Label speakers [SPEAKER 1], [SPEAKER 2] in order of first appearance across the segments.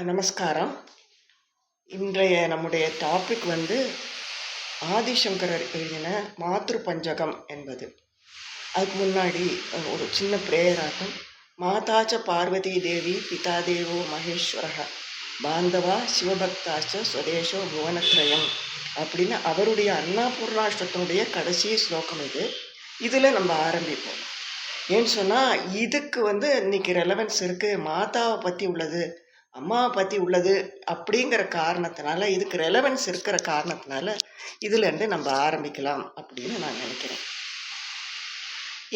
[SPEAKER 1] நமஸ்காரம். இன்றைய நம்முடைய டாபிக் ஆதிசங்கரர் எழுதின மாத்ரு பஞ்சகம் என்பது. அதுக்கு முன்னாடி ஒரு சின்ன பிரேயர் ஆட்டம். மாதாச்ச பார்வதி தேவி பிதா தேவோ மகேஸ்வரக பாந்தவா சிவபக்தாச்ச ஸ்வதேஷோ புவனத்ரயம் அப்படின்னு அவருடைய அன்னபூர்ணாஷ்டத்தினுடைய கடைசி ஸ்லோகம் இது. இதில் நம்ம ஆரம்பிப்போம். ஏன்னு சொன்னால் இதுக்கு இன்னைக்கு ரெலவன்ஸ் இருக்குது. மாதாவை பற்றி உள்ளது, அம்மாவை பற்றி உள்ளது அப்படிங்கிற காரணத்தினால, இதுக்கு ரெலவன்ஸ் இருக்கிற காரணத்தினால இதுலேருந்து நம்ம ஆரம்பிக்கலாம் அப்படின்னு நான் நினைக்கிறேன்.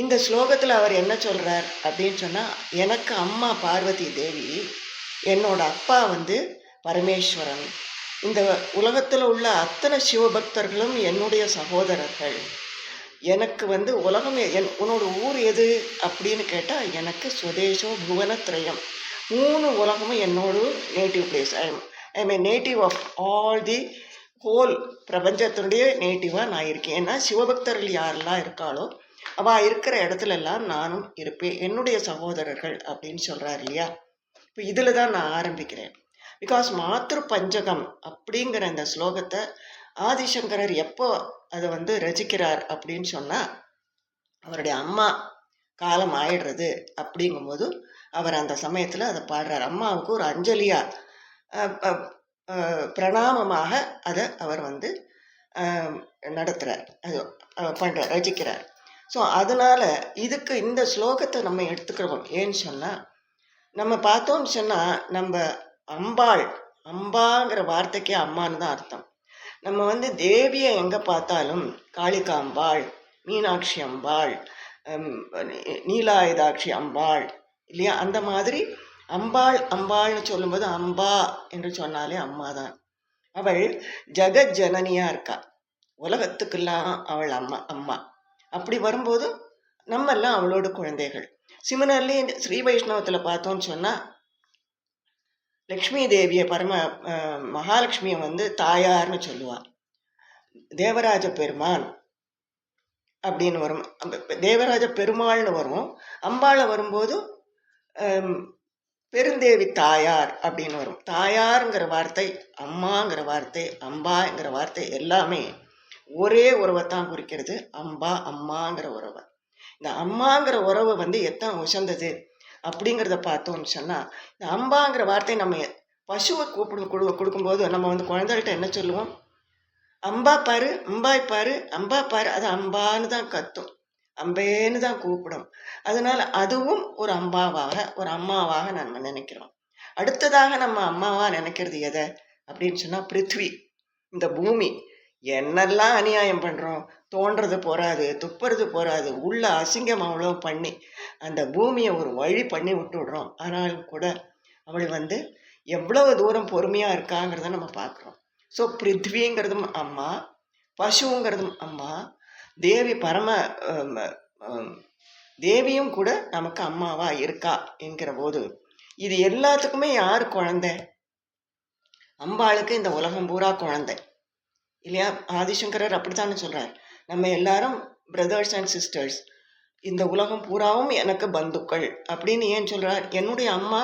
[SPEAKER 1] இந்த ஸ்லோகத்தில் அவர் என்ன சொல்கிறார் அப்படின்னு சொன்னால், எனக்கு அம்மா பார்வதி தேவி, என்னோட அப்பா பரமேஸ்வரன், இந்த உலகத்தில் உள்ள அத்தனை சிவபக்தர்களும் என்னுடைய சகோதரர்கள். எனக்கு உலகம் உன்னோட ஊர் எது அப்படின்னு கேட்டால், எனக்கு சுதேசோ புவனத்ரயம், 3 உலகமும் என்னோட native place. I am native of all the whole பிரபஞ்சத்தினுடைய நேட்டிவாக நான் இருக்கேன். ஏன்னா சிவபக்தர்கள் யாரெல்லாம் இருக்காளோ அவள் இருக்கிற இடத்துல எல்லாம் நானும் இருப்பேன், என்னுடைய சகோதரர்கள் அப்படின்னு சொல்கிறார் இல்லையா. இப்போ இதில் தான் நான் ஆரம்பிக்கிறேன். பிகாஸ் மாத்ரு பஞ்சகம் அப்படிங்கிற இந்த ஸ்லோகத்தை ஆதிசங்கரர் எப்போ அதை ரசிக்கிறார் அப்படின்னு சொன்னால், அவருடைய அம்மா காலம் ஆயிடுறது அப்படிங்கும்போது அவர் அந்த சமயத்தில் அதை பாடுறார். அம்மாவுக்கு ஒரு அஞ்சலியாக பிரணாமமாக அதை அவர் நடத்துகிறார், அது பண்ணுறார், ரசிக்கிறார். ஸோ அதனால் இதுக்கு இந்த ஸ்லோகத்தை நம்ம எடுத்துக்கிறோம். ஏன்னு சொன்னால், நம்ம பார்த்தோம்னு சொன்னால், நம்ம அம்பாங்கிற வார்த்தைக்கே அம்மான்னு தான் அர்த்தம். நம்ம தேவியை எங்கே பார்த்தாலும் காளிகாம்பாள், மீனாட்சி அம்பாள், நீலாயுதாட்சி அம்பாள் இல்லையா, அந்த மாதிரி அம்பாள்னு சொல்லும்போது அம்பா என்று சொன்னாலே அம்மா தான். அவள் ஜெகத் ஜனனியாக இருக்கா, உலகத்துக்கெல்லாம் அவள் அம்மா. அப்படி வரும்போது நம்ம எல்லாம் அவளோட குழந்தைகள். சிமிலர்லி ஸ்ரீ வைஷ்ணவத்தில் பார்த்தோம்னு சொன்னால், லக்ஷ்மி தேவியை மகாலட்சுமியை தாயார்னு சொல்லுவாள். தேவராஜ பெருமான் அப்படின்னு வரும், தேவராஜ பெருமாள்னு வரும். அம்பாளை வரும்போது பெருந்தேவி தாயார் அப்படின்னு வரும். தாயாருங்கிற வார்த்தை, அம்மாங்கிற வார்த்தை, அம்பாங்கிற வார்த்தை எல்லாமே ஒரே உறவைத்தான் குறிக்கிறது. அம்மாங்கிற உறவை. இந்த அம்மாங்கிற உறவு எத்தனை உசந்தது அப்படிங்கிறத பார்த்தோம்னு சொன்னால், இந்த அம்பாங்கிற வார்த்தை நம்ம பசுவை கொடுக்கும்போது நம்ம குழந்தைகிட்ட என்ன சொல்லுவோம்? அம்பா பாரு, அம்பாய் பாரு, அம்பா பாரு. அது அம்பான்னு தான் கத்தும், அம்பேன்னு தான் கூப்பிடும். அதனால அதுவும் ஒரு அம்பாவாக, ஒரு அம்மாவாக நம்ம நினைக்கிறோம். அடுத்ததாக நம்ம அம்மாவாக நினைக்கிறது எதை அப்படின்னு சொன்னால், பிருத்வி, இந்த பூமி. என்னெல்லாம் அநியாயம் பண்ணுறோம், தோன்றது போராது, துப்புறது போராது, உள்ள அசிங்கம் அவ்வளோ பண்ணி அந்த பூமியை ஒரு வழி பண்ணி விட்டுடுறோம். ஆனாலும் கூட அவள் எவ்வளவு தூரம் பொறுமையாக இருக்காங்கிறத நம்ம பார்க்குறோம். ஸோ பிருத்விங்கிறதும் அம்மா, பசுங்கிறதும் அம்மா, தேவி தேவியும் கூட நமக்கு அம்மாவா இருக்கா என்கிற போது, இது எல்லாத்துக்குமே யார் குழந்தை? அம்பாளுக்கு இந்த உலகம் பூரா குழந்தை இல்லையா. ஆதிசங்கரர் அப்படித்தானே சொல்றார், நம்ம எல்லாரும் பிரதர்ஸ் அண்ட் சிஸ்டர்ஸ், இந்த உலகம் பூராவும் எனக்கு பந்துக்கள் அப்படின்னு ஏன் சொல்றார்? என்னுடைய அம்மா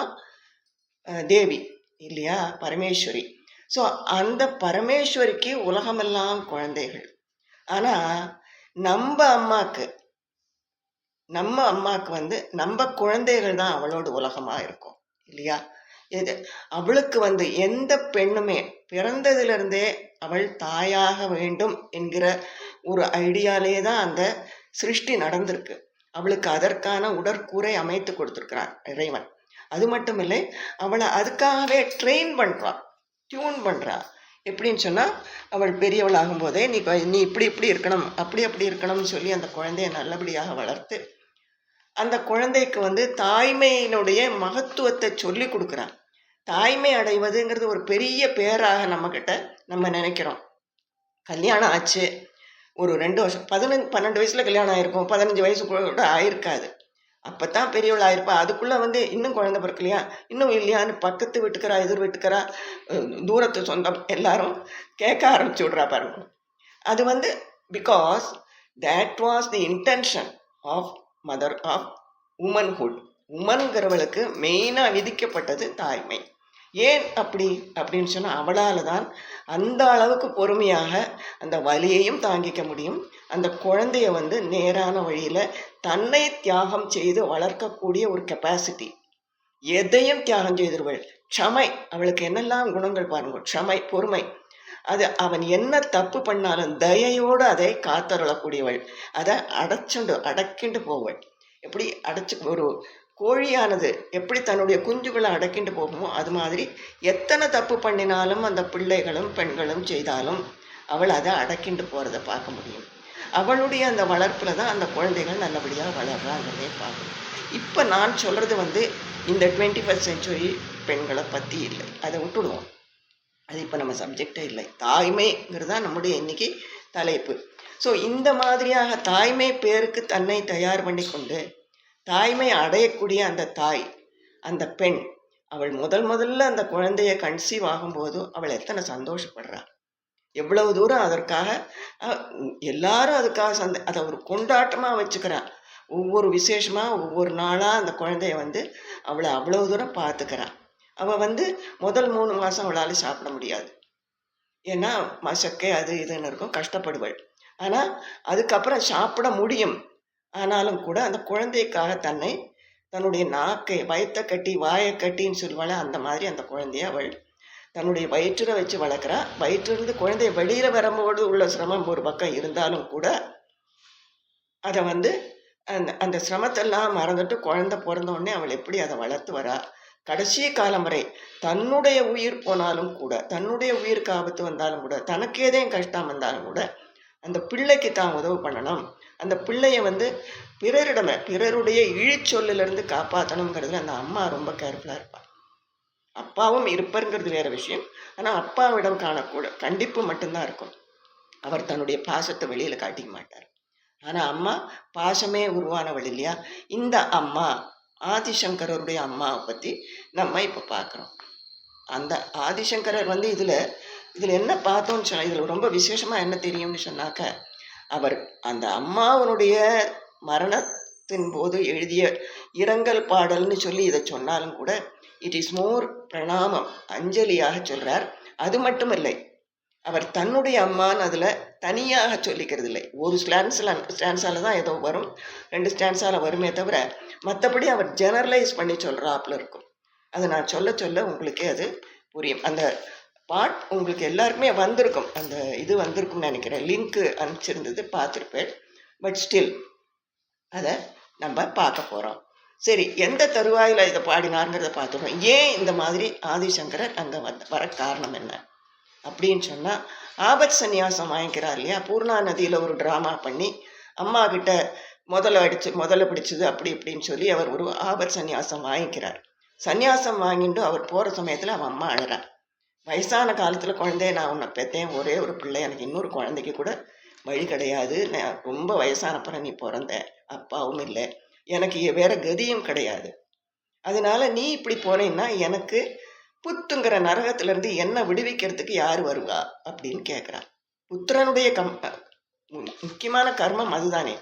[SPEAKER 1] தேவி இல்லையா, பரமேஸ்வரி. ஸோ அந்த பரமேஸ்வரிக்கு உலகமெல்லாம் குழந்தைகள். ஆனால் நம்ம அம்மாவுக்கு நம்ம குழந்தைகள் தான் அவளோட உலகமாக இருக்கும் இல்லையா. அவளுக்கு எந்த பெண்ணுமே பிறந்ததிலிருந்தே அவள் தாயாக வேண்டும் என்கிற ஒரு ஐடியாலே தான் அந்த சிருஷ்டி நடந்திருக்கு. அவளுக்கு அதற்கான உடற்கூரை அமைத்து கொடுத்துருக்கிறான் இறைவன். அது மட்டும் இல்லை, அவளை அதுக்காகவே ட்ரெயின் பண்ணுறான், டியூன் பண்ணுறா. எப்படின்னு சொன்னால், அவள் பெரியவள் ஆகும்போதே நீ இப்படி இருக்கணும், அப்படி இருக்கணும்னு சொல்லி அந்த குழந்தைய நல்லபடியாக வளர்த்து, அந்த குழந்தைக்கு தாய்மையினுடைய மகத்துவத்தை சொல்லி கொடுக்குறான். தாய்மை அடைவதுங்கிறது ஒரு பெரிய பேராக நம்ம நினைக்கிறோம். கல்யாணம் ஆச்சு, ஒரு 2 வருஷம், 12 வயசில் கல்யாணம் ஆயிருக்கும், 15 வயசு கூட ஆயிருக்காது. அப்போ தான் பெரியவள் ஆயிருப்பா. அதுக்குள்ளே இன்னும் குழந்தை பிறக்கலையா, இன்னும் இல்லையான்னு பக்கத்து வீட்டுக்காரா, எதிர் வீட்டுக்காரா, தூரத்து சொந்தம் எல்லாரும் கேட்க ஆரம்பிச்சு விட்றா பாருங்க. அது because that was the intention of mother of womanhood. உமன்கிறவளுக்கு மெயினாக விதிக்கப்பட்டது தாய்மை. ஏன் அப்படின்னு சொன்னால் அவளால் தான் அந்த அளவுக்கு பொறுமையாக அந்த வலியையும் தாங்கிக்க முடியும். அந்த குழந்தைய நேரான வழியில் தன்னை தியாகம் செய்து வளர்க்கக்கூடிய ஒரு கெப்பாசிட்டி, எதையும் தியாகம் செய்திருவள். க்ஷமை, அவளுக்கு என்னெல்லாம் குணங்கள் பாருங்க. க்ஷமை, பொறுமை. அது அவன் என்ன தப்பு பண்ணாலும் தயையோடு அதை காத்தருளக்கூடியவள். அதை அடக்கிண்டு போவள். எப்படி ஒரு கோழியானது எப்படி தன்னுடைய குஞ்சுகளை அடக்கிண்டு போகுமோ அது மாதிரி எத்தனை தப்பு பண்ணினாலும் அந்த பிள்ளைகளும் பெண்களும் செய்தாலும் அவள் அதை அடக்கிண்டு போகிறத பார்க்க முடியும். அவளுடைய அந்த வளர்ப்பில் தான் அந்த குழந்தைகள் நல்லபடியாக வளர்றாங்கிறதே பார்க்கணும். இப்போ நான் சொல்கிறது இந்த 21st century பெண்களை பற்றி இல்லை, அதை விட்டுடுவோம். அது இப்போ நம்ம சப்ஜெக்டே இல்லை. தாய்மைங்கிறது தான் நம்முடைய இன்னைக்கு தலைப்பு. ஸோ இந்த மாதிரியாக தாய்மை பேருக்கு தன்னை தயார் பண்ணி கொண்டு தாய்மை அடையக்கூடிய அந்த தாய், அந்த பெண், அவள் முதல்ல அந்த குழந்தைய கன்சீவ் ஆகும்போது அவள் எத்தனை சந்தோஷப்படுறா, எவ்வளவு தூரம் அதற்காக எல்லாரும் அதுக்காக அதை ஒரு கொண்டாட்டமாக வச்சுக்கிறான். ஒவ்வொரு விசேஷமாக ஒவ்வொரு நாளாக அந்த குழந்தைய அவளை அவ்வளோ தூரம் பார்த்துக்கிறான். அவள் முதல் 3 மாதம் அவளால் சாப்பிட முடியாது. ஏன்னா மசக்கை அது இதுன்னு இருக்கும், கஷ்டப்படுவள். ஆனால் அதுக்கப்புறம் சாப்பிட முடியும். ஆனாலும் கூட அந்த குழந்தைக்காக தன்னுடைய நாக்கை வயத்தை கட்டி வாயை கட்டின்னு சொல்லுவாள். அந்த மாதிரி அந்த குழந்தைய அவள் தன்னுடைய வயிற்றில் வச்சு வளர்க்குறா. வயிற்றிலிருந்து குழந்தைய வெளியில் வரும்போது உள்ள சிரமம் ஒரு பக்கம் இருந்தாலும் கூட அதை அந்த சிரமத்தெல்லாம் மறந்துட்டு குழந்தை பிறந்த உடனே அவள் எப்படி அதை வளர்த்து வரா. கடைசி காலம் வரை தன்னுடைய உயிர் போனாலும் கூட, தன்னுடைய உயிருக்கு ஆபத்து வந்தாலும் கூட, தனக்கு ஏதேயும் கஷ்டம் வந்தாலும் கூட அந்த பிள்ளைக்கு தான் உதவு பண்ணணும். அந்த பிள்ளைய பிறருடைய இழிச்சொல்லிலிருந்து காப்பாற்றணுங்கிறதுல அந்த அம்மா ரொம்ப கேர்ஃபுல்லாக இருப்பாள். அப்பாவும் இருப்பாருங்கிறது வேற விஷயம். ஆனால் அப்பாவிடம் காணக்கூட கண்டிப்பு மட்டும்தான் இருக்கும். அவர் தன்னுடைய பாசத்தை வெளியில் காட்டிக்க மாட்டார். ஆனால் அம்மா பாசமே உருவானவள் இல்லையா. இந்த அம்மா ஆதிசங்கரருடைய அம்மாவை பற்றி நம்ம இப்போ பார்க்குறோம். அந்த ஆதிசங்கரர் இதில் என்ன பார்த்தோன்னு சொன்னால், இதில் ரொம்ப விசேஷமாக என்ன தெரியும்னு சொன்னாக்க, அவர் அந்த அம்மாவனுடைய மரணத்தின் போது எழுதிய இரங்கல் பாடல்னு சொல்லி இதை சொன்னாலும் கூட இட் இஸ் மோர் பிரணாமம், அஞ்சலியாக சொல்கிறார். அது மட்டும் இல்லை, அவர் தன்னுடைய அம்மான்னு அதில் தனியாக சொல்லிக்கிறது இல்லை. ஒரு ஸ்டான்ஸால தான் ஏதோ வரும், 2 ஸ்டான்ஸால் வருமே தவிர மற்றபடி அவர் ஜெனரலைஸ் பண்ணி சொல்கிறாப்புல இருக்கும். அதை நான் சொல்ல உங்களுக்கே அது புரியும். அந்த பாட் உங்களுக்கு எல்லாருக்குமே வந்திருக்கும், அந்த இது வந்திருக்கும்னு நினைக்கிறேன். லிங்க்கு அனுப்பிச்சிருந்தது, பார்த்துருப்பேன். பட் ஸ்டில் அதை நம்ம பார்க்க போகிறோம். சரி, எந்த தருவாயில் இதை பாடினாருங்கிறத பார்த்துடுறோம். ஏன் இந்த மாதிரி ஆதிசங்கரர் அங்கே வர காரணம் என்ன அப்படின்னு சொன்னால், ஆபத் சந்நியாசம் வாங்கிக்கிறார் இல்லையா. பூர்ணா நதியில் ஒரு ட்ராமா பண்ணி அம்மா கிட்ட முதல்ல பிடிச்சது அப்படி இப்படின்னு சொல்லி அவர் ஒரு ஆபத் சந்நியாசம் வாங்கிக்கிறார். சந்நியாசம் வாங்கிட்டு அவர் போகிற சமயத்தில் அவன் அம்மா அழறான். வயசான காலத்தில் குழந்தைய நான் உன்னை பெற்றேன், ஒரே ஒரு பிள்ளை, எனக்கு இன்னொரு குழந்தைக்கு கூட வழி கிடையாது, நான் ரொம்ப வயசானப்புறம் நீ பிறந்த, அப்பாவும் இல்லை, எனக்கு வேற கதியும் கிடையாது, அதனால நீ இப்படி போனேன்னா எனக்கு புத்துங்கிற நரகத்திலேருந்து என்ன விடுவிக்கிறதுக்கு யார் வருவா அப்படின்னு கேட்குறான். புத்திரனுடைய முக்கியமான கர்மம் அதுதானே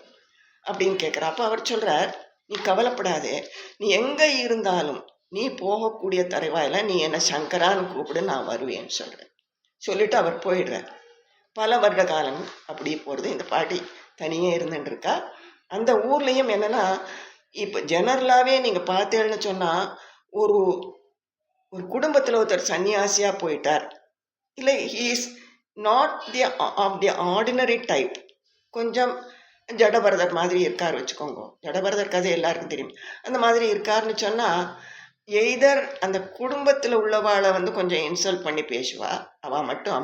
[SPEAKER 1] அப்படின்னு கேட்குறா. அப்போ அவர் சொல்கிறார், நீ கவலைப்படாதே, நீ எங்கே இருந்தாலும் நீ போகக்கூடிய தரைவாயில் நீ என்னை சங்கரான்னு கூப்பிடு, நான் வருவேன்னு சொல்கிறேன். சொல்லிவிட்டு அவர் போயிடுறார். பல வருட காலம் அப்படி போகிறது. இந்த பாட்டி தனியே இருந்துட்டுருக்கா. அந்த ஊர்லேயும் என்னென்னா, இப்போ ஜெனரலாகவே நீங்கள் பார்த்தேன்னு சொன்னால், ஒரு ஒரு குடும்பத்தில் ஒருத்தர் சன்னியாசியாக போயிட்டார், இல்லை he is not of the ordinary type, கொஞ்சம் ஜடபரதர் மாதிரி இருக்கார் வச்சுக்கோங்க. ஜடபரதர் கதை எல்லாருக்கும் தெரியும். அந்த மாதிரி இருக்காருன்னு சொன்னால், எய்தர் அந்த குடும்பத்தில் உள்ளவாளை கொஞ்சம் இன்சல்ட் பண்ணி பேசுவா, அவள் மட்டும்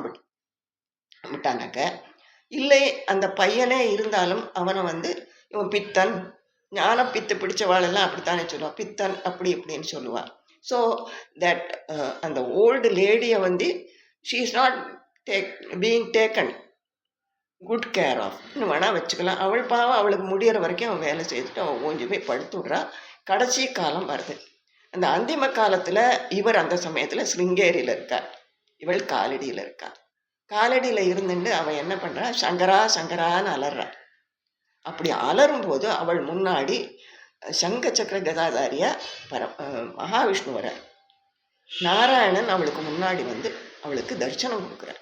[SPEAKER 1] அம்பிட்டானாக்க, இல்லை அந்த பையனே இருந்தாலும் அவனை இவன் பித்தன், ஞான பித்து பிடிச்சவாளெல்லாம் அப்படித்தானே சொல்லுவாள், பித்தன் அப்படி இப்படின்னு சொல்லுவாள். ஸோ தட் அந்த ஓல்டு லேடியை she is not being taken good care of வேணால் வச்சுக்கலாம். அவள் பாவம், அவளுக்கு முடிகிற வரைக்கும் அவன் வேலை செய்துட்டு அவள் ஓஞ்சி போய் படுத்து விட்றா. கடைசி காலம் வருது. அந்த அந்திம காலத்தில் இவர் அந்த சமயத்தில் சிருங்கேரியில் இருக்கார், இவள் காலடியில் இருக்கா. காலடியில் இருந்துட்டு அவள் என்ன பண்ணுறா, சங்கரா சங்கரான்னு அலறா. அப்படி அலறும்போது அவள் முன்னாடி சங்க சக்கர கதாதாரியா மகாவிஷ்ணு வரார். நாராயணன் அவளுக்கு முன்னாடி வந்து அவளுக்கு தரிசனம் கொடுக்குறார்.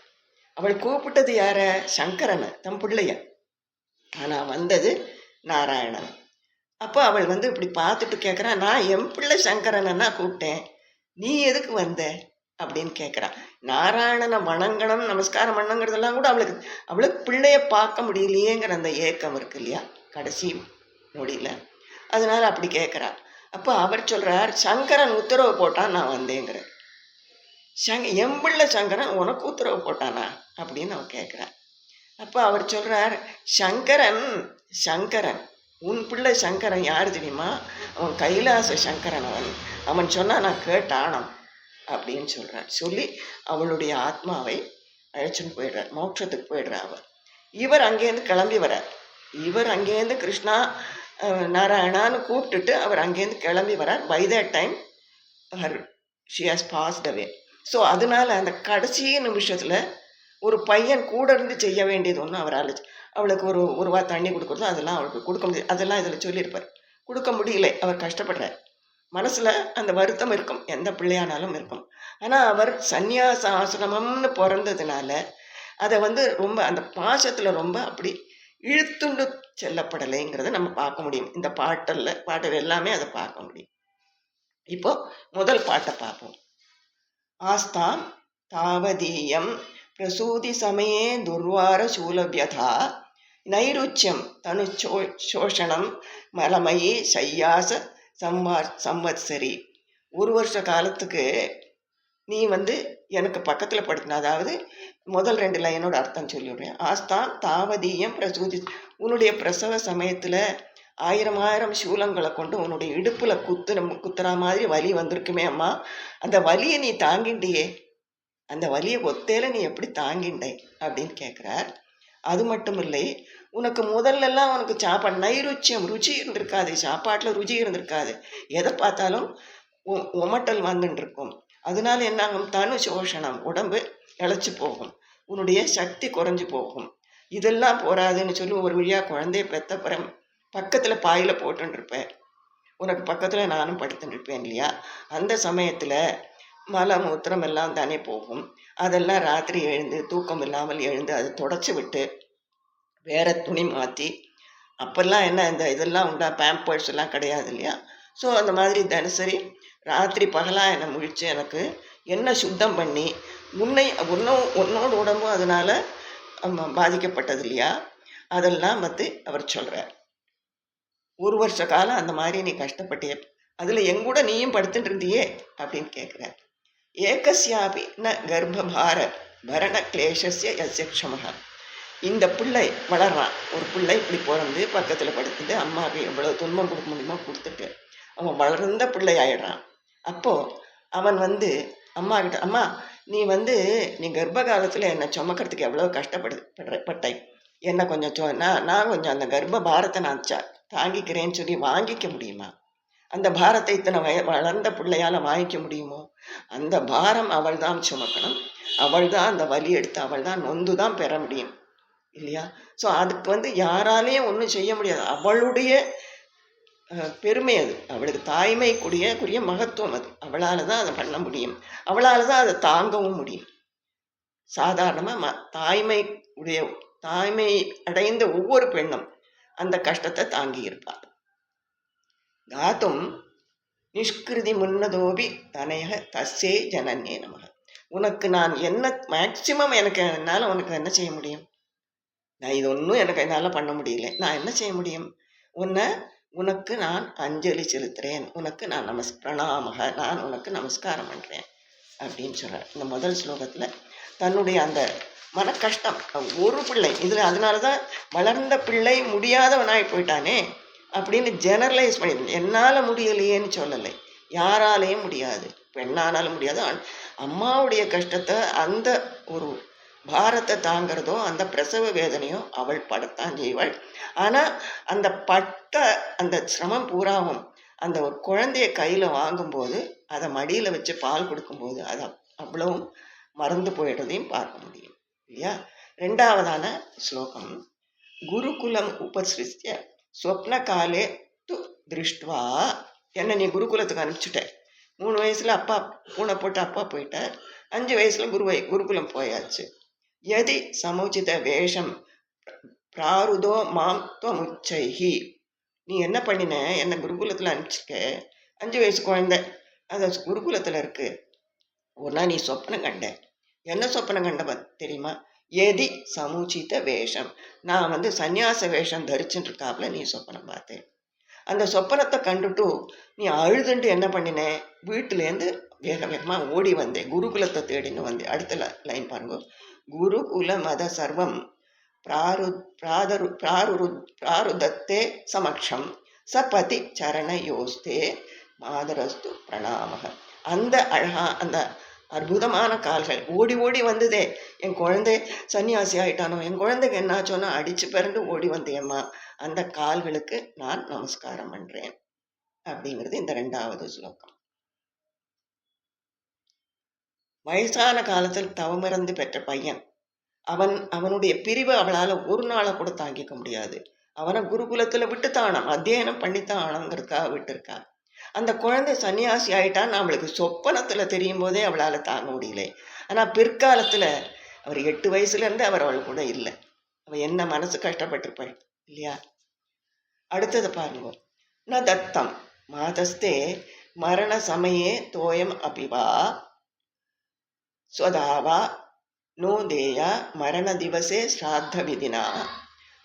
[SPEAKER 1] அவள் கூப்பிட்டது யார? சங்கரனை, தம் பிள்ளைய. ஆனா வந்தது நாராயணன். அப்போ அவள் வந்து இப்படி பார்த்துட்டு கேட்குறா, நான் என் பிள்ளை சங்கரனை கூப்பிட்டேன், நீ எதுக்கு வந்த அப்படின்னு கேட்குறா. நாராயணனை வணங்கணும், நமஸ்காரம் பண்ணங்கிறதெல்லாம் கூட அவளுக்கு பிள்ளைய பார்க்க முடியலையேங்கிற அந்த ஏக்கம் இருக்கு இல்லையா கடைசி நொடியில். அதனால அப்படி கேட்குறா. அப்போ அவர் சொல்கிறார், சங்கரன் உத்தரவு போட்டான், நான் வந்தேங்கிற. என் பிள்ளை சங்கரன் உனக்கு உத்தரவு போட்டானா அப்படின்னு அவன் கேட்குறான். அப்போ அவர் சொல்கிறார், சங்கரன் உன் பிள்ளை சங்கரன் யார் தெரியுமா? அவன் கைலாச சங்கரன். அவன் சொன்னால் நான் கேட்டானம் அப்படின்னு சொல்கிறார். சொல்லி அவளுடைய ஆத்மாவை அழைச்சின்னு போயிடுறார், மோட்சத்துக்கு போயிடுறா அவர். இவர் அங்கேருந்து கிளம்பி வரார். இவர் அங்கேருந்து கிருஷ்ணா நாராயணான்னு கூப்பிட்டுட்டு அவர் அங்கேருந்து கிளம்பி வரார். By that time she has passed away. So அதனால அந்த கடைசி நிமிஷத்தில் ஒரு பையன் கூட இருந்து செய்ய வேண்டியது ஒன்று அவரால். அவளுக்கு ஒரு ரூபா தண்ணி கொடுக்குறதோ அதெல்லாம் அவளுக்கு கொடுக்க முடியாது. அதெல்லாம் இதில் சொல்லியிருப்பார். கொடுக்க முடியல, அவர் கஷ்டப்படுறார். மனசில் அந்த வருத்தம் இருக்கும், எந்த பிள்ளையானாலும் இருக்கும். ஆனால் அவர் சந்நியாச ஆசிரமம்னு பிறந்ததுனால அதை வந்து ரொம்ப அந்த பாசத்தில் ரொம்ப அப்படி இழுத்துண்டு செல்லப்படலைங்கிறத நம்ம பார்க்க முடியும். இந்த பாட்டில் எல்லாமே அதை பார்க்க முடியும். இப்போ முதல் பாட்டை பார்ப்போம். ஆஸ்தாம் தாவதீயம் பிரசூதி சமயே துர்வார சூலபியதா நைருச்சியம் தனு சோஷணம் மலமயி சையாச சம்வத்சரி. ஒரு வருஷ காலத்துக்கு நீ வந்து எனக்கு பக்கத்தில் படுத்தின. அதாவது முதல் 2 லைனோட அர்த்தம் சொல்லிவிடுறேன். ஆஸ்தாம் தாவதீயம் பிரசூதி, உன்னுடைய பிரசவ சமயத்தில் 1000 சூலங்களை கொண்டு உன்னுடைய இடுப்பில் குத்துற மாதிரி வலி வந்திருக்குமே அம்மா, அந்த வலியை நீ தாங்கிண்டியே, அந்த வலியை ஒத்தையில நீ எப்படி தாங்கிண்டை அப்படின்னு கேட்குறார். அது மட்டும் இல்லை, உனக்கு முதல்லலாம் உனக்கு சாப்பாடு நைருச்சியம், ருச்சி இருந்திருக்காது, சாப்பாட்டில் ருச்சி இருந்திருக்காது, எதை பார்த்தாலும் உமட்டல் வந்துட்டு இருக்கும். அதனால என்ன ஆகும்? தனு சோஷணம், உடம்பு இழைச்சி போகும், உன்னுடைய சக்தி குறைஞ்சி போகும். இதெல்லாம் போராதுன்னு சொல்லி ஒரு வழியாக குழந்தைய பெத்தப்புறம் பக்கத்தில் பாயில் போட்டுருப்பேன், உனக்கு பக்கத்தில் நானும் படுத்துட்டு இருப்பேன் இல்லையா? அந்த சமயத்தில் மலமூத்திரம் எல்லாம் தானே போகும். அதெல்லாம் ராத்திரி எழுந்து தூக்கம் இல்லாமல் எழுந்து அதை தொடச்சி விட்டு வேற துணி மாற்றி, அப்போல்லாம் என்ன இதெல்லாம் உண்டா, பேம்பர்ஸ் எல்லாம் கிடையாது இல்லையா? ஸோ அந்த மாதிரி தினசரி ராத்திரி பகலாக என்னை முழித்து எனக்கு என்ன சுத்தம் பண்ணி உன்னோட உடம்பும் அதனால் பாதிக்கப்பட்டது இல்லையா? அதெல்லாம் வந்து அவர் சொல்கிறார். ஒரு வருஷ காலம் அந்த மாதிரி நீ கஷ்டப்பட்டிய, அதில் எங்கூட நீயும் படுத்துட்டு இருந்தியே அப்படின்னு கேட்குறார். ஏகஸ்யாபி ந கர்ப்பபார பரண கிளேஷஸ்ய யக்ஷமஹா. இந்த பிள்ளை வளர்றான், ஒரு பிள்ளை இப்படி பிறந்து பக்கத்தில் படுத்துட்டு அம்மாவுக்கு எவ்வளோ துன்பம் கொடுக்க முடியுமோ கொடுத்துட்டு அவன் வளர்ந்த பிள்ளை ஆயிடுறான். அப்போது அவன் வந்து அம்மா கிட்ட, அம்மா நீ கர்ப்ப காலத்தில் என்னை சுமக்கிறதுக்கு எவ்வளோ கஷ்டப்பட்டை, என்னை கொஞ்சம் நான் கொஞ்சம் அந்த கர்ப்ப பாரத்தை நான் தாங்கிக்கிறேன்னு சொல்லி வாங்கிக்க முடியுமா? அந்த பாரத்தை இத்தனை வளர்ந்த பிள்ளையால் வாங்கிக்க முடியுமோ? அந்த பாரம் அவள் தான் சுமக்கணும், அவள் தான் அந்த வலி எடுத்து அவள் தான் நொந்து தான் பெற முடியும் இல்லையா? ஸோ அதுக்கு வந்து யாராலையும் ஒன்றும் செய்ய முடியாது. அவளுடைய பெருமை அது, அவளுக்கு தாய்மைக்குரிய மகத்துவம் அது. அவளால் தான் அதை பண்ண முடியும், அவளால் தான் அதை தாங்கவும் முடியும். சாதாரணமாக தாய்மை அடைந்த ஒவ்வொரு பெண்ணும் அந்த கஷ்டத்தை தாங்கி இருப்பாள். காத்தும் நிஷ்கிருதி முன்னதோபி தனையக தஸ்ஸே ஜனன்யே நமக. உனக்கு நான் என்ன மேக்சிமம் என்னால் உனக்கு என்ன செய்ய முடியும்? நான் இது ஒன்றும் என்னால் பண்ண முடியல. நான் என்ன செய்ய முடியும்? உனக்கு நான் அஞ்சலி செலுத்துகிறேன், உனக்கு நான் பிரணாமக, நான் உனக்கு நமஸ்காரம் பண்ணுறேன் அப்படின்னு சொல்கிறார். இந்த முதல் ஸ்லோகத்தில் தன்னுடைய அந்த மன கஷ்டம், ஒரு பிள்ளை இதில், அதனால தான் வளர்ந்த பிள்ளை முடியாதவனாய் போயிட்டானே அப்படின்னு ஜெனரலைஸ் பண்ணி, என்னால் முடியலையேன்னு சொல்லலை, யாராலையும் முடியாது, பெண்ணானாலும் முடியாது. அம்மாவுடைய கஷ்டத்தை, அந்த ஒரு பாரத்தை தாங்கிறதோ அந்த பிரசவ வேதனையோ அவள் படத்தான் செய்வாள். ஆனால் அந்த அந்த சிரமம் பூராவும் அந்த ஒரு குழந்தைய கையில் வாங்கும்போது, அதை மடியில் வச்சு பால் கொடுக்கும்போது அது அவ்வளவும் மறந்து போயிடுறதையும் பார்க்க முடியும் இல்லையா? 2ஆவதான ஸ்லோகம். குருகுலம் உபசிருஷ்ய ஸ்வப்ன காலே து திருஷ்டுவா. என்னை நீ குருகுலத்துக்கு அனுப்பிச்சுட்ட, 3 வயசில் அப்பா பூனை போட்டு அப்பா போயிட்டார். 5 வயசில் குருகுலம் போயாச்சு. எதி சமுச்சித வேஷம் பிராருதோ மாம் துவமுச்சைஹி. நீ என்ன பண்ணின, என்னை குருகுலத்தில் அனுப்பிச்சிருக்க. 5 வயசு குழந்தை அது குருகுலத்தில் இருக்கு. ஒரு நாள் நீ சொப்பனம் கண்ட. என்ன சொப்பனம் கண்ட தெரியுமா? எதி சமுச்சித வேஷம். நான் சந்நியாச வேஷம் தரிச்சுட்டு இருக்காப்புல நீ சொப்பனம் பார்த்தேன். அந்த சொப்பனத்தை கண்டுட்டு நீ அழுதுன்ட்டு என்ன பண்ணினேன், வீட்டிலேருந்து வேக வேகமாக ஓடி வந்தேன், குருகுலத்தை தேடின்னு வந்தேன். அடுத்த லைன் பாருங்க. குருகுல மத சர்வம் பிராருதத்தே சமக்ஷம் சபதி சரண யோஸ்தே மாதரஸ்து பிரணாமக. அந்த அந்த அற்புதமான கால்கள் ஓடி ஓடி வந்ததே. என் குழந்தை சன்னியாசி ஆயிட்டானோ, என் குழந்தைக்கு என்னாச்சோன்னா அடிச்சு பிறண்டு ஓடி வந்தேம்மா. அந்த கால்களுக்கு நான் நமஸ்காரம் பண்றேன் அப்படிங்கிறது இந்த 2வது ஸ்லோகம். வயசான காலத்தில் தவமிறந்து பெற்ற பையன், அவனுடைய பிரிவு அவளால் ஒரு நாளை கூட தாங்கிக்க முடியாது. அவனை குருகுலத்தில் விட்டுத்தானான், அத்தியனம் பண்ணித்தான் ஆனங்கிறதுக்காக விட்டுருக்கா. அந்த குழந்தை சன்னியாசி ஆயிட்டான்னு அவளுக்கு சொப்பனத்தில் தெரியும் போதே அவளால் தாங்க முடியல. ஆனால் பிற்காலத்தில் அவர் 8 வயசுலேருந்து அவள் கூட இல்லை. அவள் என்ன மனசு கஷ்டப்பட்டிருப்பாள் இல்லையா? அடுத்தது பாருங்க. ந தத்தம் மாதஸ்தே மரண சமயே தோயம் அபிவா ஸ்வதாவா நோ தேயா மரண திவசே ஸ்ராத்த விதினா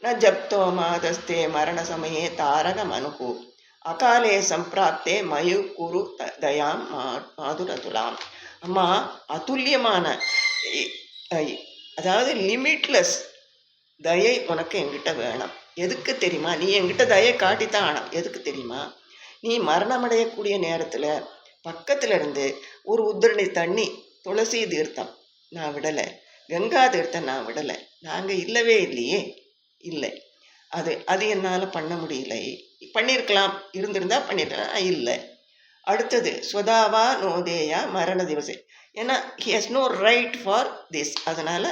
[SPEAKER 1] ந ஜப்தோ மாதஸ்தே மரண சமயே தாரக மனுகு அகாலே சம்பிராப்தே மயு குரு தயாம் மாதுரதுலாம். அம்மா, அதுல்யமான, அதாவது லிமிட்லெஸ் தயை உனக்கு என்கிட்ட வேணும். எதுக்கு தெரியுமா? நீ என்கிட்ட தயை காட்டித்தான் ஆனும். எதுக்கு தெரியுமா? நீ மரணமடையக்கூடிய நேரத்தில் பக்கத்தில் இருந்து ஒரு உத்திரணி தண்ணி, துளசி தீர்த்தம் நான் விடலை, கங்கா தீர்த்தம் நான் விடலை. நாங்கள் இல்லவே இல்லையே, இல்லை. அது என்னால் பண்ண முடியல. பண்ணியிருக்கலாம், இருந்திருந்தா பண்ணியிருக்கலாம், இல்லை. அடுத்தது ஸ்வதாவா நோதேயா மரண திவசம். ஏன்னா he has no right for this. அதனால்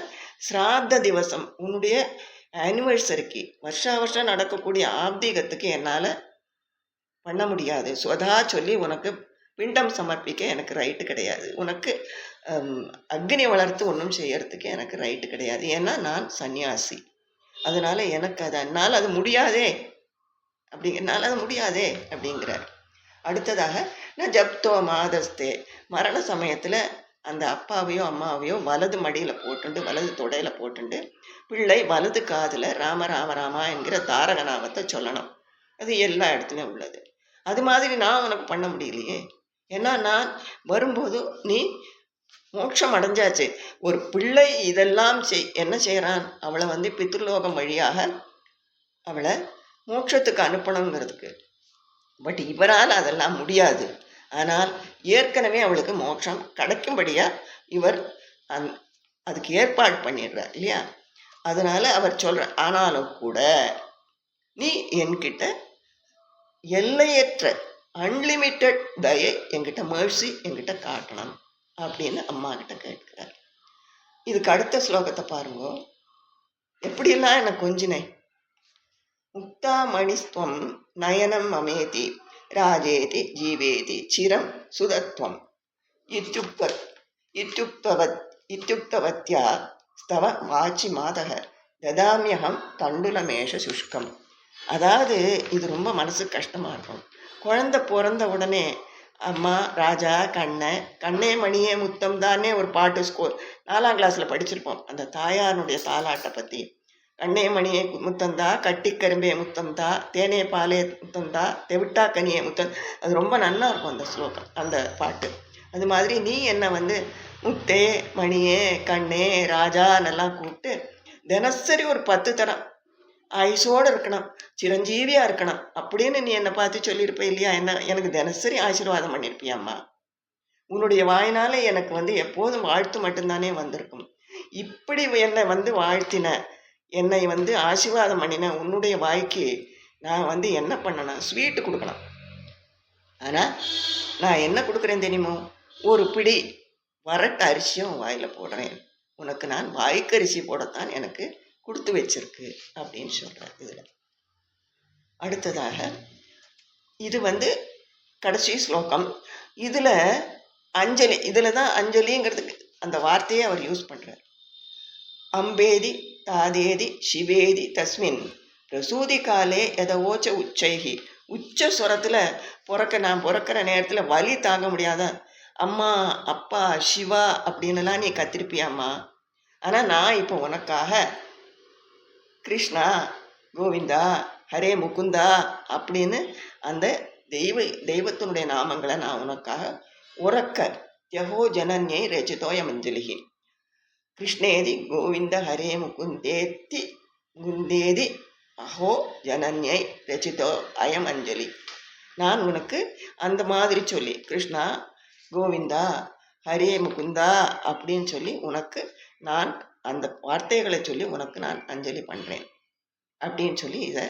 [SPEAKER 1] ஸ்ராத்த திவசம், உன்னுடைய ஆனிவர்சரிக்கு, வருஷம் நடக்கக்கூடிய ஆப்தீகத்துக்கு என்னால் பண்ண முடியாது. ஸ்வதா சொல்லி உனக்கு பிண்டம் சமர்ப்பிக்க எனக்கு ரைட்டு கிடையாது. உனக்கு அக்னி வளர்த்து ஒன்றும் செய்யறதுக்கு எனக்கு ரைட்டு கிடையாது. ஏன்னா நான் சன்னியாசி. அதனால் எனக்கு என்னால் அது முடியாதே, என்னால் அது முடியாதே அப்படிங்கிறார். அடுத்ததாக நான் ஜப்தோ மாதஸ்தே, மரண சமயத்தில் அந்த அப்பாவையோ அம்மாவையோ வலது மடியில் போட்டுண்டு, வலது தொடையில் போட்டுண்டு, பிள்ளை வலது காதில் ராம ராம ராமா என்கிற தாரக நாமத்தை சொல்லணும். அது எல்லா இடத்துலையும் உள்ளது. அது மாதிரி நான் உனக்கு பண்ண முடியலையே. ஏன்னா நான் வரும்போது நீ மோட்சம் அடைஞ்சாச்சு. ஒரு பிள்ளை இதெல்லாம் என்ன செய்கிறான், அவளை பித்ருலோகம் வழியாக அவளை மோட்சத்துக்கு அனுப்பணுங்கிறதுக்கு. பட் இவரால் அதெல்லாம் முடியாது. ஆனால் ஏற்கனவே அவளுக்கு மோட்சம் கிடைக்கும்படியாக இவர் அதுக்கு ஏற்பாடு பண்ணிடுறார் இல்லையா? அதனால் அவர் சொல்கிறார், ஆனாலும் கூட நீ என்கிட்ட எல்லையற்ற அன்லிமிட்டெட் தயை என்கிட்ட, மேர்சி என்கிட்ட காட்டணும் அப்படின்னு அம்மா கிட்ட கேட்கிறார். இதுக்கு அடுத்த ஸ்லோகத்தை பாருங்க. எப்படியெல்லாம் எனக்கு கொஞ்சினேன். முக்தா மணிஸ்துவம் நயனம் மமேதி ராஜேதி ஜீவேதி சிரம் சுதத்வம் இத்யுக்தவத்யா ஸ்தவ வாச்சி மாதக ததாமியகம் தண்டுலமேஷ சுஷ்கம். அதாவது இது ரொம்ப மனசுக்கு கஷ்டமாக இருக்கும். குழந்தை பிறந்த உடனே அம்மா ராஜா கண்ணே மணியே முத்தம் தானே ஒரு பாட்டு 4ஆம் கிளாஸில் படிச்சிருப்போம். அந்த தாயாருடைய தாலாட்டை பற்றி. கண்ணே மணியே முத்தந்தா, கட்டிக்கரும்பே முத்தந்தா, தேனே பாலே முத்தந்தா, தெவிட்டா கனியே முத்தம். அது ரொம்ப நல்லா இருக்கும் அந்த ஸ்லோகம், அந்த பாட்டு. அது மாதிரி நீ என்னை முத்தே மணியே கண்ணே ராஜான்னெல்லாம் கூப்பிட்டு தினசரி ஒரு 10 தரம் ஆயுசோடு இருக்கணும், சிரஞ்சீவியாக இருக்கணும் அப்படின்னு நீ என்னை பார்த்து சொல்லியிருப்ப இல்லையா? எனக்கு தினசரி ஆசீர்வாதம் பண்ணியிருப்பியாம்மா. உன்னுடைய வாயினால் எனக்கு எப்போதும் வாழ்த்து மட்டும்தானே வந்திருக்கும். இப்படி என்னை வாழ்த்தின, என்னை ஆசீர்வாதம் பண்ணின உன்னுடைய வாய்க்கு நான் என்ன பண்ணணும்? ஸ்வீட்டு கொடுக்கணும். ஆனால் நான் என்ன கொடுக்குறேன் தெரியுமோ? ஒரு பிடி வரட்டு அரிசியும் வாயில் போடுறேன். உனக்கு நான் வாய்க்கரிசி போடத்தான் எனக்கு கொடுத்து வச்சிருக்கு அப்படின்னு சொல்கிறார் இதில். அடுத்ததாக இது கடைசி ஸ்லோகம். இதில் அஞ்சலி, இதில் தான் அஞ்சலிங்கிறதுக்கு அந்த வார்த்தையை அவர் யூஸ் பண்ணுறார். அம்பேதி தாதேதி சிவேதி தஸ்மின் பிரசூதி காலே எதவோச்ச உச்சைகி. உச்ச சுரத்தில் நான் பிறக்கிற நேரத்தில் வலி தாங்க முடியாத அம்மா அப்பா சிவா அப்படின்னுலாம் நீ கத்திருப்பியாம்மா. ஆனால் நான் இப்போ உனக்காக கிருஷ்ணா கோவிந்தா ஹரே முகுந்தா அப்படின்னு அந்த தெய்வத்தினுடைய நாமங்களை நான் உனக்காக உறக்க யஹோ ஜனன்யை ரச்சிதோயம் அஞ்சலிகி. கிருஷ்ணேதி கோவிந்த ஹரே முகுந்தேத்தி முகுந்தேதி அஹோ ஜனன்யை ரச்சிதோ அயம் அஞ்சலி. நான் உனக்கு அந்த மாதிரி சொல்லி கிருஷ்ணா கோவிந்தா ஹரே முகுந்தா அப்படின்னு சொல்லி உனக்கு நான் அந்த வார்த்தைகளை சொல்லி உனக்கு நான் அஞ்சலி பண்ணுறேன் அப்படின்னு சொல்லி இதை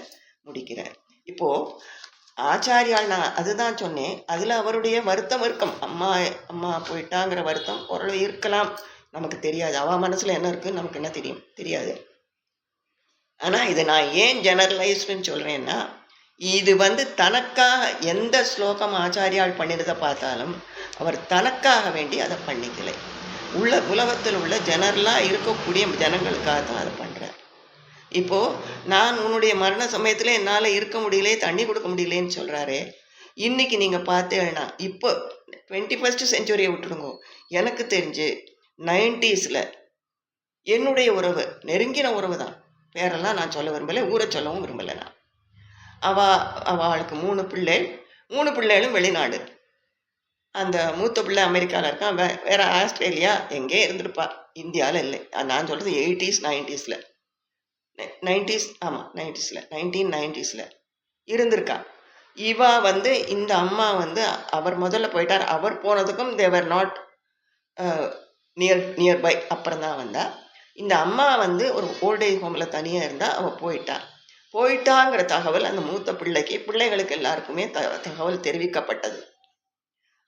[SPEAKER 1] முடிக்கிறார். இப்போது ஆச்சாரியால் நான் அதுதான் சொன்னேன். அதில் அவருடைய வருத்தம் இருக்கும். அம்மா போயிட்டாங்கிற வருத்தம் ஓரளவு இருக்கலாம், நமக்கு தெரியாது. அவள் மனசில் என்ன இருக்குன்னு நமக்கு என்ன தெரியாது. ஆனால் இதை நான் ஏன் ஜெனரலைஸ்டுன்னு சொல்கிறேன்னா, இது தனக்காக எந்த ஸ்லோகம் ஆச்சாரியால் பண்ணினதை பார்த்தாலும் அவர் தனக்காக வேண்டி அதை பண்ணிக்கலை. உலகத்தில் உள்ள ஜெனரலாக இருக்கக்கூடிய ஜனங்களுக்காக தான் அதை பண்ணுறார். இப்போது நான் உன்னுடைய மரண சமயத்தில் என்னால் இருக்க முடியல, தண்ணி கொடுக்க முடியலன்னு சொல்கிறாரு. இன்றைக்கி நீங்கள் பார்த்தேன்னா இப்போ 21st செஞ்சுரியை விட்டுடுங்க. எனக்கு தெரிஞ்சு 90s என்னுடைய உறவு, நெருங்கின உறவு தான், பேரெல்லாம் நான் சொல்ல விரும்பலை, ஊரை சொல்லவும் விரும்பலை. நான் அவளுக்கு 3 பிள்ளைகளும் வெளிநாடு. அந்த மூத்த பிள்ளை அமெரிக்காவில் இருக்கான், வேறு ஆஸ்திரேலியா எங்கே இருந்திருப்பா, இந்தியாவில் இல்லை. நான் சொல்கிறது 80s 90s 90s, ஆமாம் 90s 1990s இருந்திருக்கா. இவா இந்த அம்மா அவர் முதல்ல போயிட்டார். அவர் போனதுக்கும் தேவர் நாட் நியர்பை. அப்புறம் தான் வந்தா. இந்த அம்மா ஒரு ஓல்டேஜ் ஹோமில் தனியாக இருந்தால் அவள் போயிட்டாங்கிற தகவல் அந்த மூத்த பிள்ளைகளுக்கு எல்லாருக்குமே தகவல் தெரிவிக்கப்பட்டது.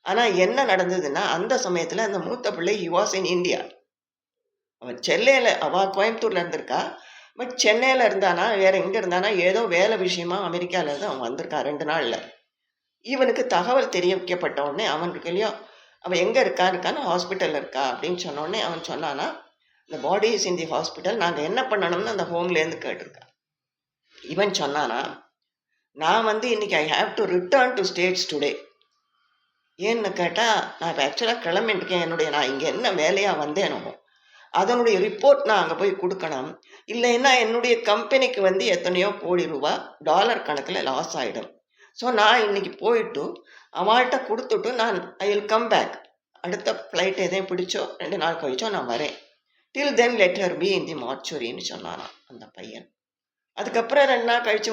[SPEAKER 1] ஆனால் என்ன நடந்ததுன்னா, அந்த சமயத்தில் அந்த மூத்த பிள்ளை ஹி வாஸ் இன் இந்தியா. அவன் சென்னையில், அவள் கோயம்புத்தூரில் இருந்திருக்கா, பட் சென்னையில் இருந்தானா, வேறு எங்கே இருந்தானா, ஏதோ வேலை விஷயமா அமெரிக்காவில் இருந்து அவன் வந்திருக்கான் 2 நாளில். இவனுக்கு தகவல் தெரிவிக்கப்பட்ட உடனே அவனுக்கு இல்லையோ அவன் எங்கே இருக்கான்னு ஹாஸ்பிட்டலில் இருக்கா அப்படின்னு சொன்னோடனே அவன் சொன்னானா, இந்த body is in the hospital, நாங்கள் என்ன பண்ணணும்னு அந்த ஹோம்லேருந்து கேட்டிருக்கா. இவன் சொன்னானா, நான் இன்னைக்கு I have to return to states today. ஏன்னு கேட்டால், நான் இப்போ ஆக்சுவலாக கிளம்பிட்டுருக்கேன். நான் இங்கே என்ன வேலையாக வந்தேனோ அதனுடைய ரிப்போர்ட் நான் அங்கே போய் கொடுக்கணும். இல்லைன்னா என்னுடைய கம்பெனிக்கு எத்தனையோ கோடி ரூபா டாலர் கணக்கில் லாஸ் ஆகிடும். ஸோ நான் இன்னைக்கு போயிட்டு அவள்கிட்ட கொடுத்துட்டு நான் ஐ வில் கம் பேக். அடுத்த ஃப்ளைட் எதையும் பிடிச்சோ 2 நாள் கழிச்சோ நான் வரேன். Till then let her be in the மார்ச்சுரின்னு சொன்னானா அந்த பையன். அதுக்கப்புறம் 2 நாள் கழித்து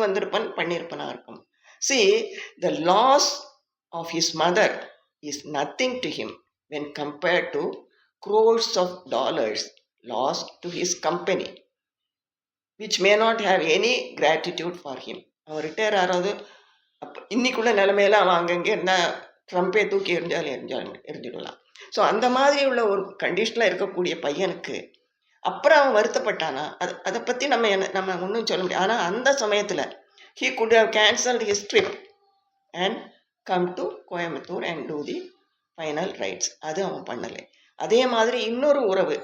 [SPEAKER 1] பண்ணியிருப்பனா இருக்கும். See, the loss of his mother is nothing to him when compared to crores of dollars lost to his company, which may not have any gratitude for him. அவன் retire ஆகிறது இன்னைக்குள்ள நிலைமையில அவன் அங்கங்கே இருந்தால் ட்ரம்பே தூக்கி எரிஞ்சிடலாம். ஸோ அந்த மாதிரி உள்ள ஒரு கண்டிஷனில் இருக்கக்கூடிய பையனுக்கு அப்புறம் அவன் வருத்தப்பட்டானா, அதை பற்றி நம்ம ஒன்றும் சொல்ல முடியாது. ஆனால் அந்த சமயத்தில் he could have cancelled his trip and come to Coimbatore and do the final rites. அது அவன் பண்ணலை. அதே மாதிரி இன்னொரு உறவு,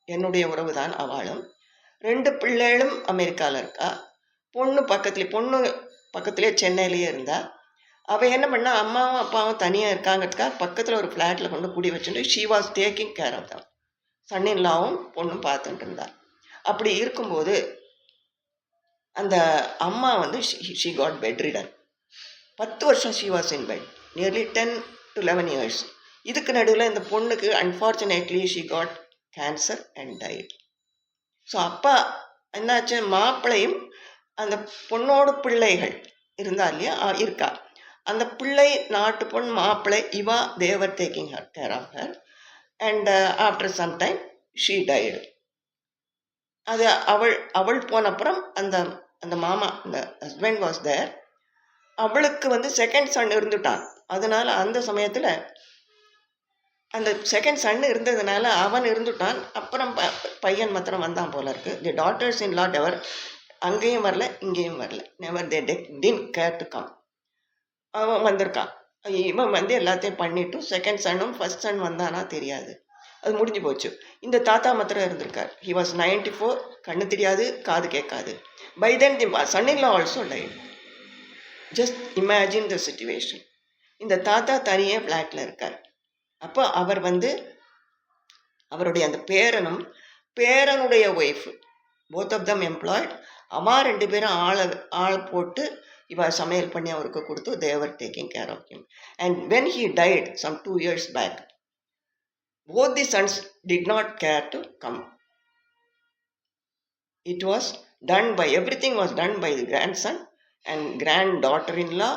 [SPEAKER 1] என்னுடைய உறவு தான் அவளும். 2 பிள்ளைகளும் அமெரிக்காவில் இருக்கா. பொண்ணு பக்கத்துலேயே சென்னையிலேயே இருந்தா. அவள் என்ன பண்ணா, அம்மாவும் அப்பாவும் தனியாக இருக்காங்கிறதுக்காக பக்கத்தில் ஒரு ஃப்ளாட்டில் கொண்டு குடி வச்சுட்டு she was taking care of them. சன்னின்லாவும் பொண்ணும் பார்த்துட்டு இருந்தா. அப்படி இருக்கும்போது அந்த அம்மா ஷீ காட் பெட் ரிடன். 10 வருஷம் she was in bed, nearly 10 to 11 years. இதுக்கு நடுவில் இந்த பொண்ணுக்கு unfortunately she got cancer and died. So அப்பா என்னாச்சு, மாப்பிள்ளையும் அந்த பொண்ணோட பிள்ளைகள் இருந்தா இல்லையா, இருக்கா. அந்த பிள்ளை நாட்டு பொண்ணு மாப்பிள்ளை இவா they were taking her care of her and after some time she died. அது அவள் போன அப்புறம் அந்த மாமா, அந்த ஹஸ்பண்ட் வாஸ் தேர். அவளுக்கு செகண்ட் சன் இருந்துட்டான். அதனால அந்த சமயத்தில் அந்த செகண்ட் சன் இருந்ததுனால அவன் இருந்துட்டான். அப்புறம் பையன் மாத்திரம் வந்தான் போல இருக்கு. தி டாட்டர்ஸ் இன் லா டெவர் அங்கேயும் வரல, இங்கேயும் வரல. Never they did care to come. அவன் வந்திருக்கான். இவன் வந்து எல்லாத்தையும் பண்ணிட்டு செகண்ட் சன்னும் ஃபர்ஸ்ட் சன் வந்தானா தெரியாது. அது முடிஞ்சு போச்சு. இந்த தாத்தா மாத்திரம் இருந்திருக்கார். ஹி வாஸ் 94, கண்ணு தெரியாது, காது கேட்காது. By then the son in law also died. Just imagine the situation. இந்த தாத்தா தனியே ஃப்ளாட்டில் இருக்கார். அப்போ அவர் வந்து அவருடைய அந்த பேரனுடைய wife, both of them employed. அம்மா 2 பேரும் ஆள் போட்டு இவ சமையல் பண்ணி அவருக்கு கொடுத்து they were taking care of him. And when he died some 2 years back, both the sons did not care to come. It was done by, everything was done by the grandson and granddaughter-in-law.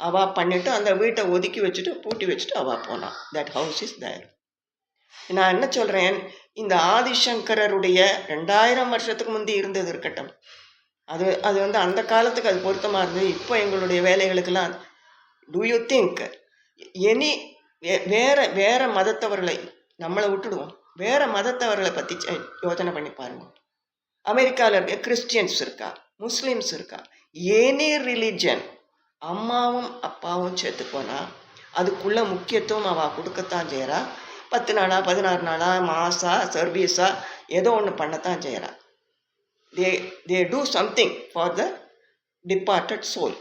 [SPEAKER 1] அவா பண்ணிட்டு அந்த வீட்டை ஒதுக்கி வச்சுட்டு பூட்டி வச்சுட்டு அவா போனான். That house is there. நான் என்ன சொல்கிறேன், இந்த ஆதிசங்கரருடைய 2000 வருஷத்துக்கு முந்தி இருந்தது இருக்கட்டும், அது வந்து அந்த காலத்துக்கு அது பொருத்தமாக இருந்தது. இப்போ எங்களுடைய வேலைகளுக்கெல்லாம் டூ யூ திங்க் எனி வேற மதத்தவர்களை நம்மளை விட்டுடுவோம், வேற மதத்தவர்களை பற்றி யோசனை பண்ணி பாருங்க. அமெரிக்காவில் இருக்க கிறிஸ்டியன்ஸ் இருக்கா, முஸ்லீம்ஸ் இருக்கா, எனி ரிலிஜன், அம்மாவும் அப்பாவும் சேர்த்து போனால் அதுக்குள்ள முக்கியத்துவம் அவள் கொடுக்கத்தான் செய்கிறா. 10 நாளா 16 நாளா மாசா சர்வீஸா ஏதோ ஒன்று பண்ணத்தான் செய்கிறா. They do something for the departed soul.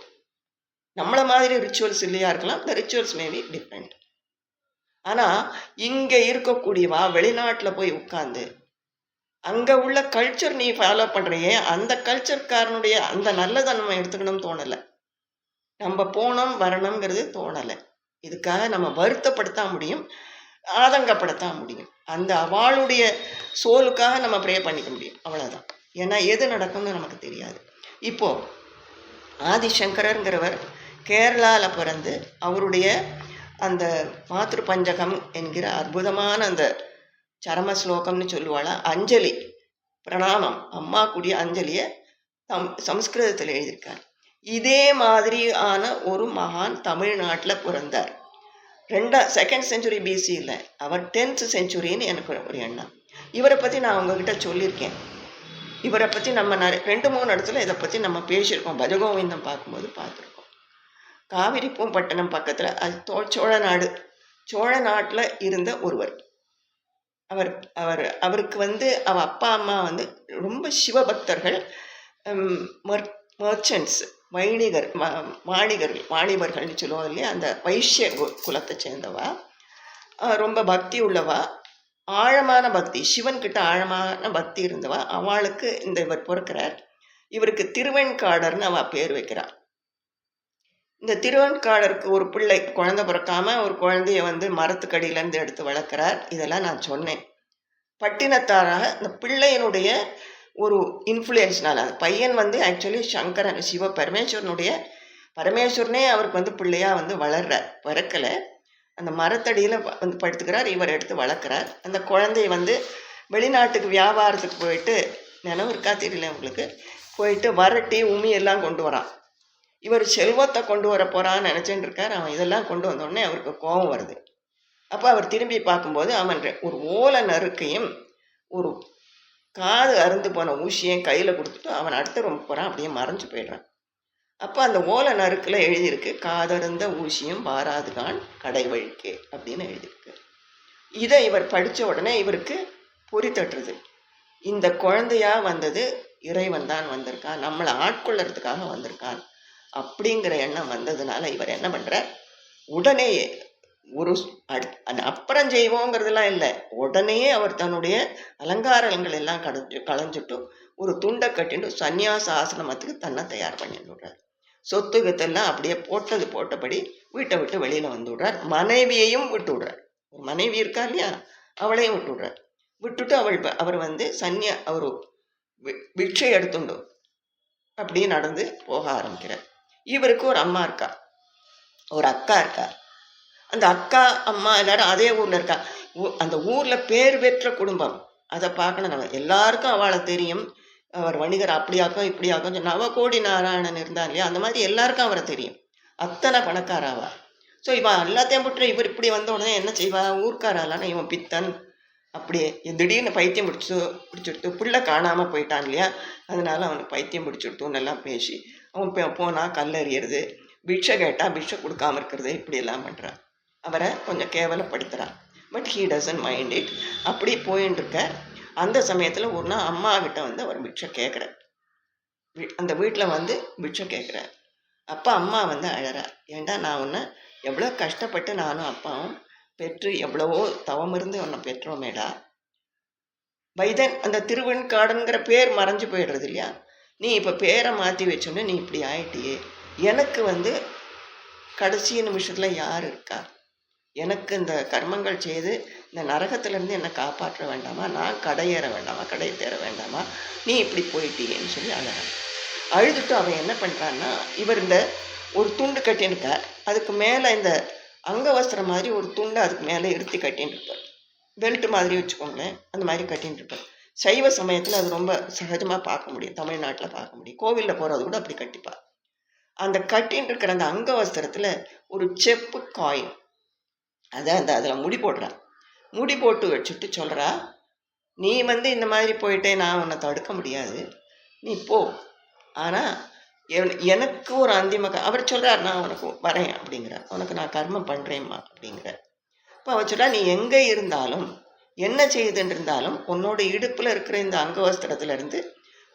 [SPEAKER 1] நம்மளை மாதிரி ரிச்சுவல்ஸ் இல்லையா இருக்கலாம், the rituals may be different. ஆனால் இங்கே இருக்கக்கூடியவா வெளிநாட்டில் போய் உட்காந்து அங்கே உள்ள கல்ச்சர் நீ ஃபாலோ பண்ணுறியே, அந்த கல்ச்சர்காரனுடைய அந்த நல்லதை நம்ம எடுத்துக்கணும்னு தோணலை, நம்ம போனோம் வரணுங்கிறது தோணலை. இதுக்காக நம்ம வருத்தப்படுத்த முடியும், ஆதங்கப்படுத்த முடியும், அந்த அவளுடைய சோலுக்காக நம்ம ப்ரே பண்ணிக்க முடியும், அவ்வளோதான். ஏன்னா எது நடக்கும்னு நமக்கு தெரியாது. இப்போது ஆதிசங்கரங்கிறவர் கேரளாவில் பிறந்து அவருடைய அந்த மாத்ரு பஞ்சகம் என்கிற அற்புதமான அந்த சரம ஸ்லோகம்னு சொல்லுவாளா, அஞ்சலி பிரணாமம், அம்மா கூடிய அஞ்சலியை சம்ஸ்கிருதத்தில் எழுதியிருக்கார். இதே மாதிரியான ஒரு மகான் தமிழ்நாட்டில் பிறந்தார். 2nd century BC இல்லை, அவர் 10th centuryன்னு எனக்கு ஒரு எண்ணம். இவரை பற்றி நான் உங்ககிட்ட சொல்லியிருக்கேன். இவரை பற்றி நம்ம 2-3 இடத்துல இதை பற்றி நம்ம பேசியிருக்கோம். பஜகோவிந்தம் பார்க்கும்போது பார்த்துருக்கோம். காவிரி பூம்பட்டினம் பக்கத்தில் அது சோழ நாட்டில் இருந்த ஒருவர். அவருக்கு வந்து அவள் அப்பா அம்மா வந்து ரொம்ப சிவபக்தர்கள், மர்ச்சன்ட்ஸ், வாணிபர்கள்னு சொல்லுவாங்க இல்லையா, அந்த வைஷ்ய குலத்தை சேர்ந்தவா, ரொம்ப பக்தி உள்ளவா, ஆழமான பக்தி, சிவன்கிட்ட ஆழமான பக்தி இருந்தவா. அவளுக்கு இவர் பிறக்கிறார். இவருக்கு திருவெண்காடர்னு அவள் பேர் வைக்கிறாள். இந்த திருவெண்காடருக்கு ஒரு பிள்ளை குழந்தை பிறக்காம ஒரு குழந்தைய வந்து மரத்துக்கடியிலேருந்து எடுத்து வளர்க்குறார். இதெல்லாம் நான் சொன்னேன். பட்டினத்தாராக இந்த பிள்ளையினுடைய ஒரு இன்ஃப்ளூயன்ஸ்னால, அந்த பையன் வந்து ஆக்சுவலி சங்கரன் பரமேஸ்வரனே அவருக்கு வந்து பிள்ளையாக வந்து வளர்றார். பிறக்கலை, அந்த மரத்தடியில் வந்து படுத்துக்கிறார். இவர் எடுத்து வளர்க்குறார். அந்த குழந்தைய வந்து வெளிநாட்டுக்கு வியாபாரத்துக்கு போயிட்டு, நினைவு இருக்கா தெரியல உங்களுக்கு, போயிட்டு வரட்டி உமி எல்லாம் கொண்டு வரான். இவர் செல்வத்தை கொண்டு வர போகிறான்னு நினச்சிட்டு இருக்கார். அவன் இதெல்லாம் கொண்டு வந்தோடனே அவருக்கு கோபம் வருது. அப்போ அவர் திரும்பி பார்க்கும்போது அவன் ஒரு ஓலை நறுக்கையும் ஒரு காது அருந்து போன ஊசியையும் கையில் கொடுத்துட்டு அவன் அடுத்த ரொம்ப போகிறான். அப்படியே மறைஞ்சு போயிடுறான். அப்போ அந்த ஓலை நறுக்கில் எழுதியிருக்கு, காதருந்த ஊசியும் வாராதுகான் கடை வழிக்கு அப்படின்னு எழுதியிருக்கு. இதை இவர் படித்த உடனே இவருக்கு பொறி தட்டுறது. இந்த குழந்தையா வந்தது இறைவன் தான் வந்திருக்கான், நம்மளை ஆட்கொள்ளறதுக்காக வந்திருக்கான் அப்படிங்கிற எண்ணம் வந்ததுனால இவர் என்ன பண்ணுறார், உடனே ஒரு அப்புறம் செய்வோங்கிறதுலாம் இல்லை, உடனே அவர் தன்னுடைய அலங்காரங்கள் எல்லாம் களைஞ்சிட்டு ஒரு துண்டை கட்டிட்டு சந்நியாச ஆசிரமத்துக்கு தன்னை தயார் பண்ணி விடுறார். சொத்துக்கத்தெல்லாம் அப்படியே போட்டபடி வீட்டை விட்டு வெளியில் வந்து விடுறார். மனைவியையும் விட்டு விடுறார். ஒரு மனைவி இருக்கா இல்லையா, அவளையும் விட்டு விடுறார். விட்டுட்டு அவர் வந்து அவர் பிக்ஷை எடுத்துண்டு அப்படியே நடந்து போக ஆரம்பிக்கிறார். இவருக்கு ஒரு அம்மா இருக்கா, ஒரு அக்கா இருக்கா. அந்த அக்கா அம்மா எல்லாரும் அதே ஊரில் இருக்கா. அந்த ஊரில் பேர் பெற்ற குடும்பம். அதை பார்க்கணும் நம்ம. எல்லாருக்கும் அவளை தெரியும். அவர் வணிகர் அப்படியாக்கும் இப்படியாக்கும். நவகோடி நாராயணன் இருந்தான் இல்லையா, அந்த மாதிரி எல்லாருக்கும் அவரை தெரியும். அத்தனை பணக்காராவா. ஸோ இவன் எல்லாத்தையும் விட்டு இவர் இப்படி வந்த உடனே என்ன செய்வா, ஊர்க்காராலான இவன் பித்தன், அப்படியே திடீர்னு பைத்தியம் பிடிச்சிடுத்து, பிள்ளை காணாமல் போயிட்டான் இல்லையா, அதனால அவனுக்கு பைத்தியம் பிடிச்சிடுத்துன்னு எல்லாம் பேசி அவன் போனால் கல்லறியறது, பிக்ஷை கேட்டால் பிக்ஷை கொடுக்காம இருக்கிறது இப்படியெல்லாம் பண்ணுறான். அவரை கொஞ்சம் கேவலப்படுத்துகிறான். But he doesn't mind it. அப்படி போயின்னு இருக்க அந்த சமயத்தில் ஒரு நாள் அம்மா கிட்ட வந்து அவர் பிக்ஷை கேட்குறார். அந்த வீட்டில் வந்து பிக்ஷை கேட்குறார். அப்போ அம்மா வந்து அழறா. ஏண்டா நான் உன்னை எவ்வளோ கஷ்டப்பட்டு நானும் அப்பாவும் பெற்று எவ்வளவோ தவம் இருந்து உன்னை பெற்றோமேடா. வைதன் அந்த திருவெண்காடுங்கிற பேர் மறைஞ்சு போயிடுறது இல்லையா? நீ இப்போ பேரை மாற்றி வச்சோன்னு நீ இப்படி ஆயிட்டியே. எனக்கு வந்து கடைசி நிமிஷத்தில் யார் இருக்கா? எனக்கு இந்த கர்மங்கள் செய்து இந்த நரகத்திலேருந்து என்னை காப்பாற்ற வேண்டாமா? நான் கடையேற வேண்டாமா? கடை தேர வேண்டாமா? நீ இப்படி போயிட்டீங்கன்னு சொல்லி அழகான். அழுதுட்டு அவன் என்ன பண்ணுறான்னா, இவர் இந்த ஒரு துண்டு கட்டின்னுக்கார். அதுக்கு மேலே இந்த அங்கவஸ்திரம் மாதிரி ஒரு துண்டை அதுக்கு மேலே இருத்தி கட்டின்னு இருப்பார். பெல்ட் மாதிரி வச்சுக்கோங்களேன், அந்த மாதிரி கட்டின்னு இருப்பார். சைவ சமயத்தில் அது ரொம்ப சகஜமாக பார்க்க முடியும், தமிழ்நாட்டில் பார்க்க முடியும். கோவிலில் போகிறது கூட அப்படி கட்டிப்பார். அந்த கட்டின்னு இருக்கிற அந்த அங்கவஸ்திரத்தில் ஒரு செப்பு காயின், அதில் முடி போடுறான். முடி போட்டு வச்சுட்டு சொல்கிறா, நீ வந்து இந்த மாதிரி போயிட்டே நான் உன்னை தடுக்க முடியாது, நீ போ. ஆனால் எனக்கு ஒரு அந்திம அவர் சொல்கிறார், நான் உனக்கு வரேன் அப்படிங்கிறார். உனக்கு நான் கர்மம் பண்ணுறேம்மா அப்படிங்கிறார். இப்போ அவர் சொல்கிறா, நீ எங்கே இருந்தாலும் என்ன செய்துன்னு இருந்தாலும் உன்னோட இடுப்பில் இருக்கிற இந்த அங்கவஸ்திரத்துலேருந்து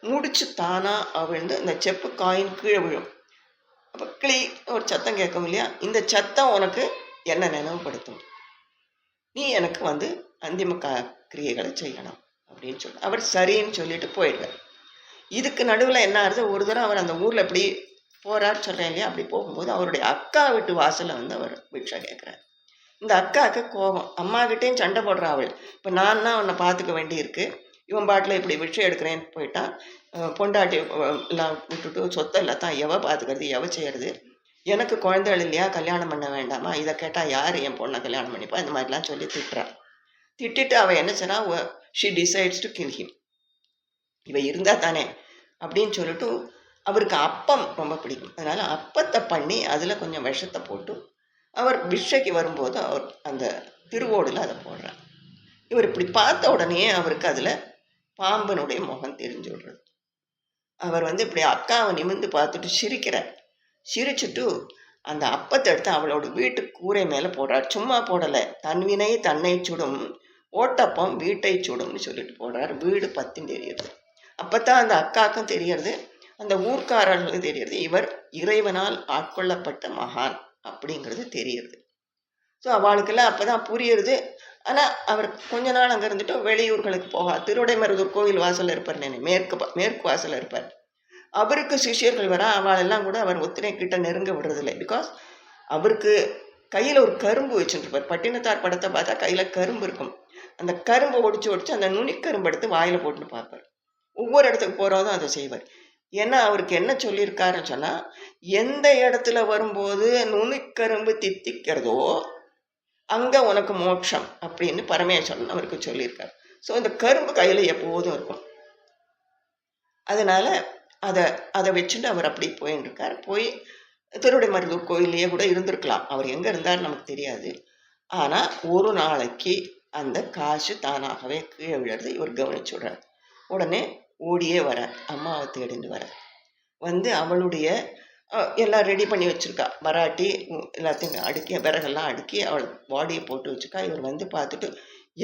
[SPEAKER 1] முடிச்சு தானாக அவிழ்ந்து இந்த செப்பு காயின் கீழே விழும். அப்போ கிளி ஒரு சத்தம் கேட்கும் இல்லையா? இந்த சத்தம் உனக்கு என்ன நினைவுபடுத்தும். நீ எனக்கு வந்து அந்திம கிரியைகளை செய்யணும் அப்படின்னு சொல்லி அவர் சரின்னு சொல்லிட்டு போயிடுறார். இதுக்கு நடுவில் என்ன ஆகுது, ஒரு தடவை அவர் அந்த ஊரில் எப்படி போகிறார் சொல்கிறேன் இல்லையா? அப்படி போகும்போது அவருடைய அக்கா வீட்டு வாசலில் வந்து அவர் பிக்ஷா கேட்குறார். இந்த அக்காவுக்கு கோபம், அம்மாக்கிட்டேயும் சண்டை போடுறா அவள். இப்போ நான் தான் உன்னை பார்த்துக்க வேண்டியிருக்கு, இவன் பாட்டில் இப்படி பிக்ஷை எடுக்கிறேன்னு போயிட்டான், பொண்டாட்டி எல்லாம் விட்டுட்டு சொத்தை எல்லாத்தான் எவ பார்த்துக்கிறது, எவ செய்கிறது, எனக்கு குழந்தைகள் இல்லையா, கல்யாணம் பண்ண வேண்டாமா, இதை கேட்டால் யார் என் பொண்ணை கல்யாணம் பண்ணிப்பா, இந்த மாதிரிலாம் சொல்லி திட்டுறான். திட்டிட்டு அவள் என்ன சொன்னா, she decides to kill him. இவ இருந்தால் தானே அப்படின்னு சொல்லிட்டு, அவருக்கு அப்பம் ரொம்ப பிடிக்கும், அதனால் அப்பத்தை பண்ணி அதில் கொஞ்சம் விஷத்தை போட்டு அவர் பிக்ஷைக்கு வரும்போது அவர் அந்த திருவோடில் அதை போடுறார். இவர் இப்படி பார்த்த உடனே அவருக்கு அதில் பாம்பனுடைய முகம் தெரிஞ்சு விடுறது. அவர் வந்து இப்படி அக்காவை நிமிர்ந்து பார்த்துட்டு சிரிக்கிறார். சிரிச்சுட்டு அந்த அப்பத்தை எடுத்து அவளோட வீட்டு கூரை மேலே போடுறார். சும்மா போடலை, தன்வினை தன்னை சுடும், ஓட்டப்பம் வீட்டை சுடும்னு சொல்லிட்டு போடுறார். வீடு பத்தின்னு தெரியுது. அப்போத்தான் அந்த அக்காவுக்கும் தெரியறது, அந்த ஊர்க்காரர்களுக்கு தெரியறது, இவர் இறைவனால் ஆட்கொள்ளப்பட்ட மகான் அப்படிங்கிறது தெரியுது. ஸோ அவளுக்கெல்லாம் அப்போ தான் புரியுறது. ஆனால் அவர் கொஞ்ச நாள் அங்கே இருந்துட்டு வெளியூர்களுக்கு போகா, திருவிடைமருதூர் கோவில் வாசலில் இருப்பார், மேற்கு வாசலில் இருப்பார். அவருக்கு சிஷியர்கள் வர அவளெல்லாம் கூட அவர் ஒத்திரை கிட்ட நெருங்க விடுறதில்லை. பிகாஸ் அவருக்கு கையில் ஒரு கரும்பு வச்சுருப்பார். பட்டினத்தார் படத்தை பார்த்தா கையில் கரும்பு இருக்கும். அந்த கரும்பை ஒடிச்சு அந்த நுனிக்கரும்பு எடுத்து வாயில் போட்டுன்னு பார்ப்பார். ஒவ்வொரு இடத்துக்கு போகிறதும் அதை செய்வார். ஏன்னா அவருக்கு என்ன சொல்லியிருக்காருன்னு சொன்னால், எந்த இடத்துல வரும்போது நுனிக்கரும்பு தித்திக்கிறதோ அங்கே உனக்கு மோட்சம் அப்படின்னு பரமேஸ்வரன் அவருக்கு சொல்லியிருக்கார். ஸோ இந்த கரும்பு கையில் எப்போதும் இருக்கும். அதனால அதை வச்சுட்டு அவர் அப்படி போயின்னு இருக்கார். போய் திருவிடைமருதூர் கோயிலையே கூட இருந்திருக்கலாம். அவர் எங்கே இருந்தார் நமக்கு தெரியாது. ஆனால் ஒரு நாளைக்கு அந்த காசு தானாகவே கீழே விழுறது இவர் கவனிச்சுடுறார். உடனே ஓடியே வர, அம்மாவை தேடிட்டு வர, வந்து அவளுடைய எல்லாம் ரெடி பண்ணி வச்சுருக்கா. வராட்டி எல்லாத்தையும் அடுக்கி, விறகெல்லாம் அடுக்கி அவள் பாடியை போட்டு வச்சுருக்கா. இவர் வந்து பார்த்துட்டு,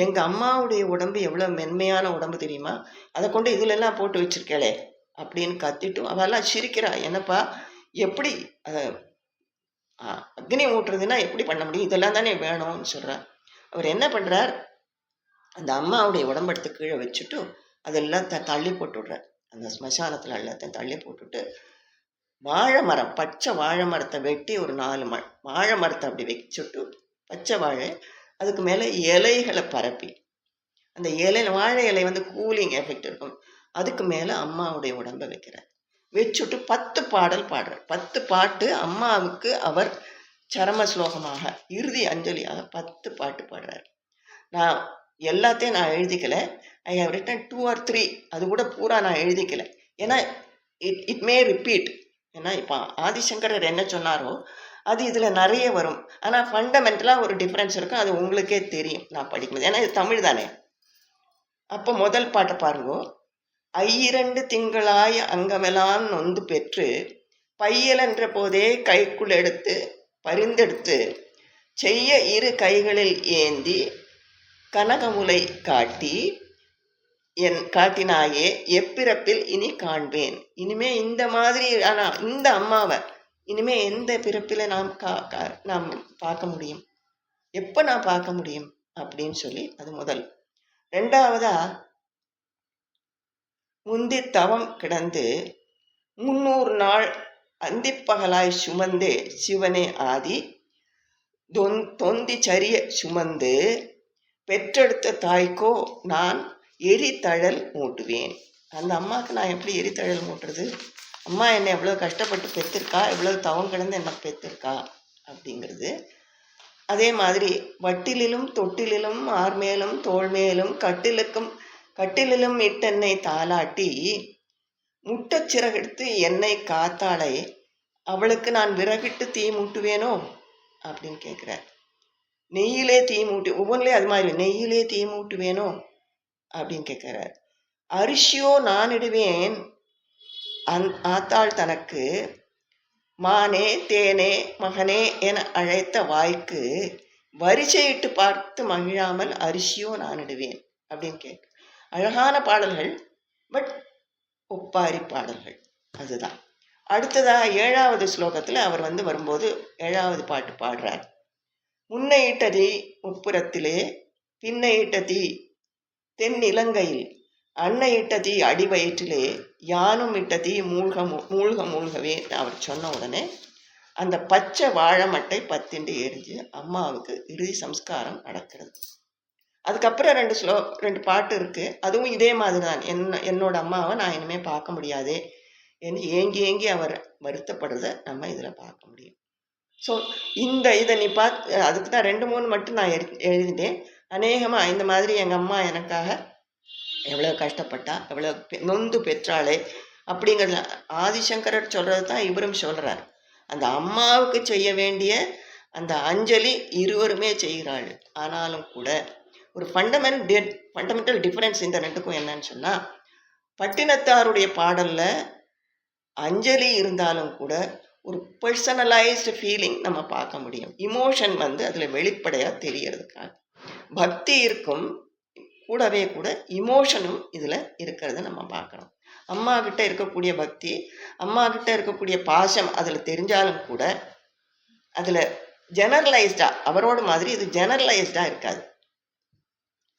[SPEAKER 1] எங்கள் அம்மாவுடைய உடம்பு எவ்வளோ மென்மையான உடம்பு தெரியுமா, அதை கொண்டு இதிலெல்லாம் போட்டு வச்சுருக்கேளே அப்படின்னு கத்திட்டு அவெல்லாம் சிரிக்கிறா. என்னப்பா எப்படி அதை அக்னி ஊட்டுறதுன்னா எப்படி பண்ண முடியும், இதெல்லாம் தானே வேணும்னு சொல்கிறார். அவர் என்ன பண்ணுறார், அந்த அம்மாவுடைய உடம்பெடுத்து கீழே வச்சுட்டு அதெல்லாம் தள்ளி போட்டு விட்றார். அந்த ஸ்மசானத்தில் எல்லாத்தையும் தள்ளி போட்டுட்டு வாழை மரம், பச்சை வாழை மரத்தை வெட்டி ஒரு 4 வாழை மரத்தை அப்படி வச்சுட்டு, பச்சை வாழை, அதுக்கு மேலே இலைகளை பரப்பி, அந்த வாழை இலை வந்து கூலிங் எஃபெக்ட் இருக்கும், அதுக்கு மேலே அம்மாவுடைய உடம்பை வைக்கிறார். வச்சுட்டு 10 பாடல் பாடுறார். 10 பாட்டு அம்மாவுக்கு அவர் சரம ஸ்லோகமாக, இறுதி அஞ்சலியாக 10 பாட்டு பாடுறார். நான் எல்லாத்தையும் நான் எழுதிக்கலை, ஐ ஹவ் ரிட்டன் 2 or 3, அது கூட பூரா நான் எழுதிக்கலை. ஏன்னா இட் மே ரிப்பீட். ஏன்னா இப்போ ஆதிசங்கரர் என்ன சொன்னாரோ அது இதில் நிறைய வரும். ஆனால் ஃபண்டமெண்டலாக ஒரு டிஃப்ரென்ஸ் இருக்கும், அது உங்களுக்கே தெரியும் நான் படிக்கும்போது. ஏன்னா இது தமிழ் தானே. அப்போ முதல் பாட்டை பாருங்கோ. 2 திங்களாய் அங்கமெல்லாம் நொந்து பெற்று பையல் என்ற போதே கைக்குள் எடுத்து பரிந்தெடுத்து செய்ய இரு கைகளில் ஏந்தி கனகமுலை காட்டினாயே எப்பிறப்பில் இனி காண்பேன். இனிமே இந்த மாதிரி இந்த அம்மாவை இனிமே எந்த பிறப்பில் நாம் பார்க்க முடியும், எப்போ நான் பார்க்க முடியும் அப்படின்னு சொல்லி அது முதல். ரெண்டாவதா, முந்தி தவம் கிடந்து 300 நாள் அந்திப்பகலாய் சுமந்தே சிவனே ஆதி தொந்தி சரிய சுமந்து பெற்றெடுத்த தாய்க்கோ நான் எரித்தழல் மூட்டுவேன். அந்த அம்மாவுக்கு நான் எப்படி எரித்தழல் மூட்டுறது? அம்மா என்னை எவ்வளோ கஷ்டப்பட்டு பெற்றிருக்கா, எவ்வளோ தவம் கிடந்து என்னை பெற்றிருக்கா அப்படிங்கிறது. அதே மாதிரி வட்டிலிலும் தொட்டிலும் ஆர்மேலும் தோள்மேலும் கட்டிலும் இட்டென்னை தாளாட்டி முட்டச்சிறகெடுத்து என்னை காத்தாளை அவளுக்கு நான் விறகிட்டு தீ மூட்டுவேனோ அப்படின்னு கேட்குறார். நெய்யிலே தீ மூட்டு, ஒவ்வொன்றிலே அது மாதிரி நெய்யிலே தீ மூட்டுவேனோ அப்படின்னு கேட்குறார். அரிசியோ நான் இடுவேன் ஆத்தாள் தனக்கு மானே தேனே மகனே என அழைத்த வாய்க்கு வரிசையிட்டு பார்த்து மகிழாமல் அரிசியோ நான் இடுவேன் அப்படின்னு கேட்க. அழகான பாடல்கள், பட் ஒப்பாரி பாடல்கள். அதுதான். அடுத்ததா 7வது ஸ்லோகத்தில் அவர் வரும்போது 7வது பாட்டு பாடுறார். முன்னை இட்டதி முப்புறத்திலே பின்னை இட்டதி தென் இலங்கையில் அன்னை இட்டதி அடிவயிற்றிலே யானும் இட்டதி மூழ்கவே அவர் சொன்ன உடனே அந்த பச்சை வாழை மட்டை 10 எரிஞ்சு அம்மாவுக்கு இறுதி சம்ஸ்காரம் நடக்கிறது. அதுக்கப்புறம் 2 பாட்டு இருக்குது. அதுவும் இதே மாதிரி தான். என்னோட அம்மாவை நான் இனிமேல் பார்க்க முடியாதே என்று ஏங்கி அவர் வருத்தப்படுறத நம்ம இதில் பார்க்க முடியும். ஸோ இதை நீ அதுக்கு தான் 2-3 மட்டும் நான் எழுதிட்டேன். அநேகமாக இந்த மாதிரி எங்கள் அம்மா எனக்காக எவ்வளோ கஷ்டப்பட்டா, எவ்வளோ நொந்து பெற்றாளே அப்படிங்கிறது ஆதிசங்கரர் சொல்கிறது தான் இவரும் சொல்கிறார். அந்த அம்மாவுக்கு செய்ய வேண்டிய அந்த அஞ்சலி இருவருமே செய்கிறாள். ஆனாலும் கூட ஒரு ஃபண்டமெண்டல் டிஃப்ரென்ஸ் இந்த ரெண்டுக்கும் என்னன்னு சொன்னால், பட்டினத்தாருடைய பாடலில் அஞ்சலி இருந்தாலும் கூட ஒரு பர்சனலைஸ்டு ஃபீலிங் நம்ம பார்க்க முடியும். இமோஷன் அதில் வெளிப்படையாக தெரியறதுக்காக பக்தி இருக்கும், கூடவே கூட இமோஷனும் இதில் இருக்கிறத நம்ம பார்க்கணும். அம்மா கிட்ட இருக்கக்கூடிய பக்தி, அம்மா கிட்ட இருக்கக்கூடிய பாசம் அதில் தெரிஞ்சாலும் கூட அதில் ஜெனரலைஸ்டாக, அவரோட மாதிரி இது ஜெனரலைஸ்டாக இருக்காது.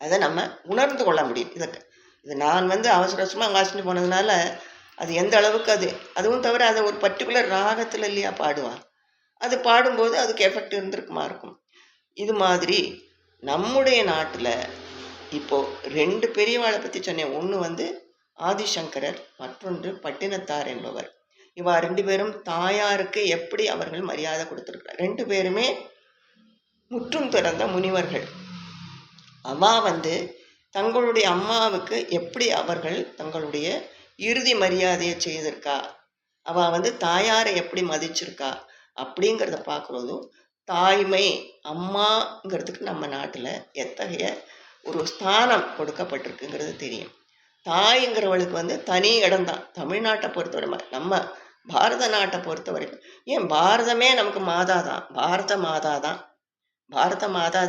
[SPEAKER 1] அதை நம்ம உணர்ந்து கொள்ள முடியும். இது நான் அவசர அவசரமாக வாசிட்டு போனதுனால அது எந்த அளவுக்கு அதுவும் தவிர அதை ஒரு பர்டிகுலர் ராகத்தில் இல்லையா பாடுவான், அது பாடும்போது அதுக்கு எஃபெக்ட் இருக்கும். இது மாதிரி நம்முடைய நாட்டில் இப்போது 2 பெரியவாளை பற்றி சொன்னேன். ஒன்று ஆதிசங்கரர், மற்றொன்று பட்டினத்தார் என்பவர். இவா 2 பேரும் தாயாருக்கு எப்படி அவர்கள் மரியாதை கொடுத்துருக்கிறார். 2 பேருமே முற்றும் திறந்த முனிவர்கள். அவா தங்களுடைய அம்மாவுக்கு எப்படி அவர்கள் தங்களுடைய இறுதி மரியாதையை செய்திருக்கா, அவள் தாயாரை எப்படி மதிச்சிருக்கா அப்படிங்கிறத பார்க்குறதும், தாய்மை அம்மாங்கிறதுக்கு நம்ம நாட்டில் எத்தகைய ஒரு ஸ்தானம் கொடுக்கப்பட்டிருக்குங்கிறது தெரியும். தாய்ங்கிறவளுக்கு தனி இடம்தான். தமிழ்நாட்டை பொறுத்தவரை, நம்ம பாரத நாட்டை பொறுத்த வரைக்கும், ஏன் பாரதமே நமக்கு மாதா தான், பாரத மாதா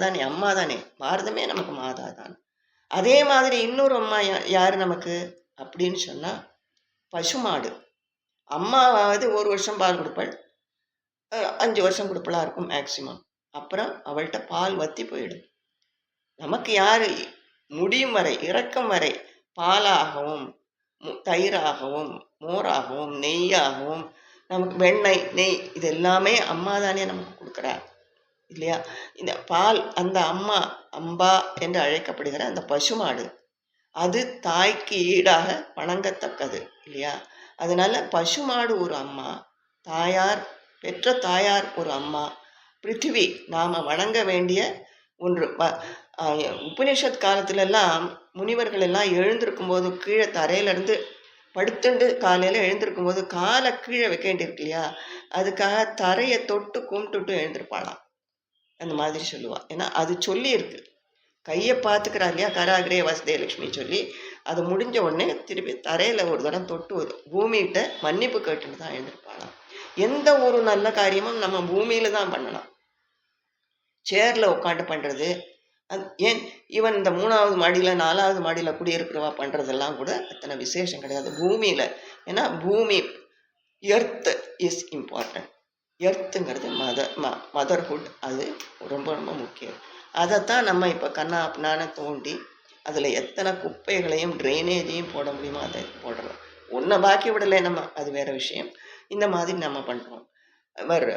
[SPEAKER 1] தான், நீ அம்மா தானே, பாரதமே நமக்கு மாதா தான். அதே மாதிரி இன்னொரு அம்மா யார் நமக்கு அப்படின்னு சொன்னால் பசுமாடு. அம்மாவாவது 1 வருஷம் பால் கொடுப்பாள், 5 வருஷம் கொடுப்பலா இருக்கும் மேக்சிமம். அப்புறம் அவள்கிட்ட பால் வற்றி போயிடும். நமக்கு யார் முடியும் வரை, இறக்கும் வரை பாலாகவும் தயிராகவும் மோராகவும் நெய்யாகவும் நமக்கு வெண்ணெய் நெய் இது எல்லாமே அம்மா தானே நமக்கு கொடுக்குறார் இல்லையா? இந்த பால் அந்த அம்பா என்று அழைக்கப்படுகிற அந்த பசுமாடு அது தாய்க்கு ஈடாக வணங்கத்தக்கது இல்லையா? அதனால பசுமாடு ஒரு அம்மா, பெற்ற தாயார் ஒரு அம்மா, பிருத்திவி நாம் வணங்க வேண்டிய ஒன்று. உபனிஷத் காலத்திலெல்லாம் முனிவர்கள் எல்லாம் எழுந்திருக்கும் போது கீழே தரையிலேருந்து படுத்துண்டு காலையில் எழுந்திருக்கும் போது காலை கீழே வைக்க வேண்டியிருக்கு இல்லையா? அதுக்காக தரையை தொட்டு கும்பிட்டுட்டு எழுந்திருப்பாளாம். அந்த மாதிரி சொல்லுவாள். ஏன்னா அது சொல்லியிருக்கு. கையை பார்த்துக்கிறா இல்லையா, கராகிரே வசுதேலட்சுமி சொல்லி, அது முடிஞ்ச உடனே திருப்பி தரையில் ஒரு தடவை தொட்டு பூமிகிட்ட மன்னிப்பு கேட்டுன்னு தான் எழுந்திருப்பாளாம். எந்த ஒரு நல்ல காரியமும் நம்ம பூமியில தான் பண்ணலாம். சேர்ல உட்காந்து பண்றது, ஏன் ஈவன் இந்த 3வது மாடியில 4வது மாடியில குடியிருக்கிறவா பண்றதெல்லாம் கூட அத்தனை விசேஷம் கிடையாது பூமியில. ஏன்னா பூமி எர்த் இஸ் இம்பார்ட்டன்ட். எர்த்துங்கிறது மதர்ஹுட், அது ரொம்ப ரொம்ப முக்கியம். அதைத்தான் நம்ம இப்போ கண்ணா அப்படின்னான தோண்டி அதில் எத்தனை குப்பைகளையும் ட்ரைனேஜையும் போட முடியுமோ அதை போடுறோம். ஒன்றை பாக்கி விடலை நம்ம, அது வேற விஷயம். இந்த மாதிரி நம்ம பண்ணுறோம். அவர்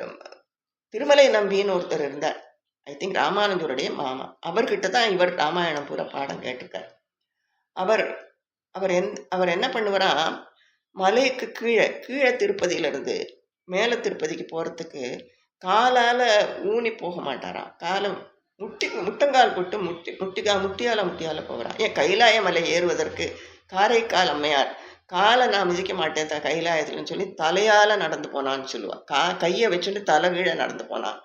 [SPEAKER 1] திருமலை நம்பின்னு ஒருத்தர் இருந்தார், ஐ திங்க் ராமானுஜருடைய மாமா. அவர்கிட்ட தான் இவர் ராமாயணம் பூரா பாடம் கேட்டிருக்கார். அவர் அவர் என்ன பண்ணுவாரா, மலைக்கு கீழே கீழே திருப்பதியிலிருந்து மேலே திருப்பதிக்கு போகிறதுக்கு காலால் ஊனி போக மாட்டாராம். காலம் முட்டங்கால் போட்டு முட்டியால் போகிறான். ஏன் கைலாய மலை ஏறுவதற்கு காரைக்கால் அம்மையார் காலை நான் மிதிக்க மாட்டேன் கைலாயத்துலன்னு சொல்லி தலையால் நடந்து போனான்னு சொல்லுவாள். கையை வச்சுட்டு தலை கீழே நடந்து போனான்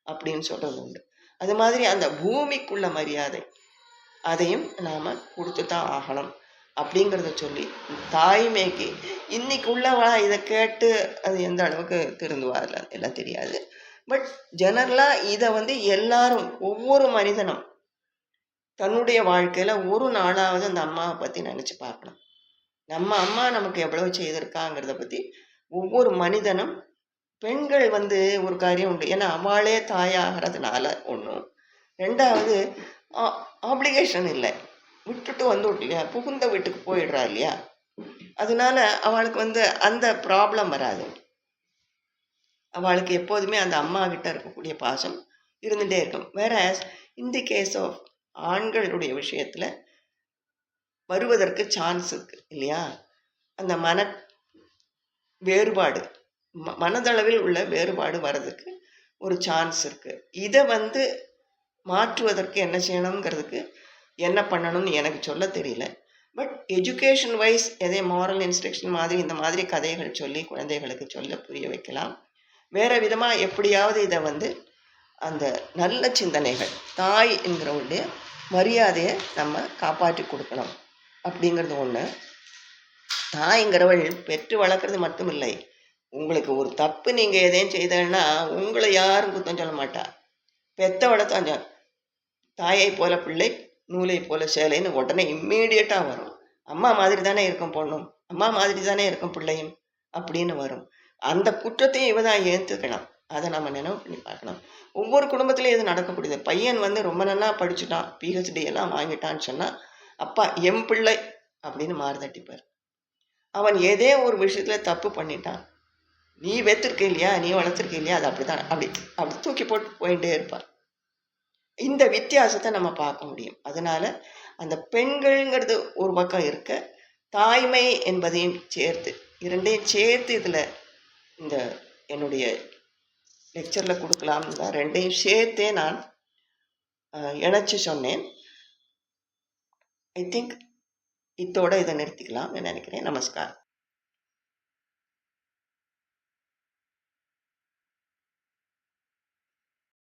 [SPEAKER 1] அப்படின்னு சொல்கிறது உண்டு. அது மாதிரி அந்த பூமிக்குள்ள மரியாதை அதையும் நாம் கொடுத்து தான் ஆகணும் அப்படிங்கிறத சொல்லி தாய்மைக்கு இன்னைக்கு உள்ளவா இதை கேட்டு அது எந்த அளவுக்கு திருந்துவா எல்லாம் தெரியாது. பட் ஜெனரலாக இதை எல்லாரும் ஒவ்வொரு மனிதனும் தன்னுடைய வாழ்க்கையில் ஒரு நாளாவது அந்த அம்மாவை பற்றி நினச்சி பார்க்கணும். நம்ம அம்மா நமக்கு எவ்வளவு செய்திருக்காங்கிறத பற்றி ஒவ்வொரு மனிதனும். பெண்கள் ஒரு காரியம் உண்டு, ஏன்னா அவளே தாயாகிறதுனால ஒன்றும். ரெண்டாவது ஆப்ளிகேஷன் இல்லை, விட்டுட்டு வந்துவிட்டு இல்லையா, புகுந்த வீட்டுக்கு போயிடுறா இல்லையா, அதனால அவளுக்கு அந்த ப்ராப்ளம் வராது. அவளுக்கு எப்போதுமே அந்த அம்மா கிட்ட இருக்கக்கூடிய பாசம் இருந்துகிட்டே இருக்கும். வேற இந்த கேஸ் ஆஃப் ஆண்களுடைய விஷயத்தில் வருவதற்கு சான்ஸ் இருக்கு இல்லையா, அந்த வேறுபாடு மனதளவில் உள்ள வேறுபாடு வர்றதுக்கு ஒரு சான்ஸ் இருக்கு. இதை மாற்றுவதற்கு என்ன செய்யணுங்கிறதுக்கு என்ன பண்ணணும்னு எனக்கு சொல்ல தெரியல. பட் எஜுகேஷன் வைஸ் எதே மாரல் இன்ஸ்ட்ரக்ஷன் மாதிரி இந்த மாதிரி கதைகள் சொல்லி குழந்தைகளுக்கு சொல்ல புரிய வைக்கலாம். வேறு விதமாக எப்படியாவது இதை அந்த நல்ல சிந்தனைகள், தாய் என்கிறவளுடைய மரியாதையை நம்ம காப்பாற்றி கொடுக்கணும் அப்படிங்கிறது ஒன்று. தாய்ங்கிறவள் பெற்று வளர்க்குறது மட்டும் இல்லை, உங்களுக்கு ஒரு தப்பு நீங்கள் எதையும் செய்தேன்னா உங்களை யாரும் குத்தம் சொல்ல மாட்டா. பெத்தவளை தான் தாயை போல பிள்ளை நூலை போல சேலைன்னு உடனே இம்மீடியட்டாக வரும். அம்மா மாதிரி தானே இருக்கும் பொண்ணும், அம்மா மாதிரி தானே இருக்கும் பிள்ளையும் அப்படின்னு வரும். அந்த குற்றத்தையும் இவ தான் ஏற்றுக்கணும். அதை நம்ம நினைவு பண்ணி பார்க்கணும். ஒவ்வொரு குடும்பத்திலையும் இது நடக்கக்கூடியது. பையன் ரொம்ப நல்லா படிச்சுட்டான், பிஹெச்டி எல்லாம் வாங்கிட்டான்னு சொன்னால் அப்பா எம் பிள்ளை அப்படின்னு மாறுதட்டிப்பார். அவன் ஏதே ஒரு விஷயத்தில் தப்பு பண்ணிட்டான், நீ வெத்திருக்க இல்லையா, நீ வளர்த்துருக்க இல்லையா, அது அப்படிதான் அப்படி தூக்கி போட்டு போயிட்டே இருப்பார். இந்த வித்தியாசத்தை நம்ம பார்க்க முடியும். அதனால அந்த பெண்கள்ங்கிறது ஒரு பக்கம் இருக்க, தாய்மை என்பதையும் சேர்த்து இரண்டையும் சேர்த்து இதில் இந்த என்னுடைய லெக்சரில் கொடுக்கலாம்னு தான் ரெண்டையும் சேர்த்தே நான் இணைச்சி சொன்னேன். ஐ திங்க் இதோட இதை நிறுத்திக்கலாம்னு நினைக்கிறேன். நமஸ்காரம்.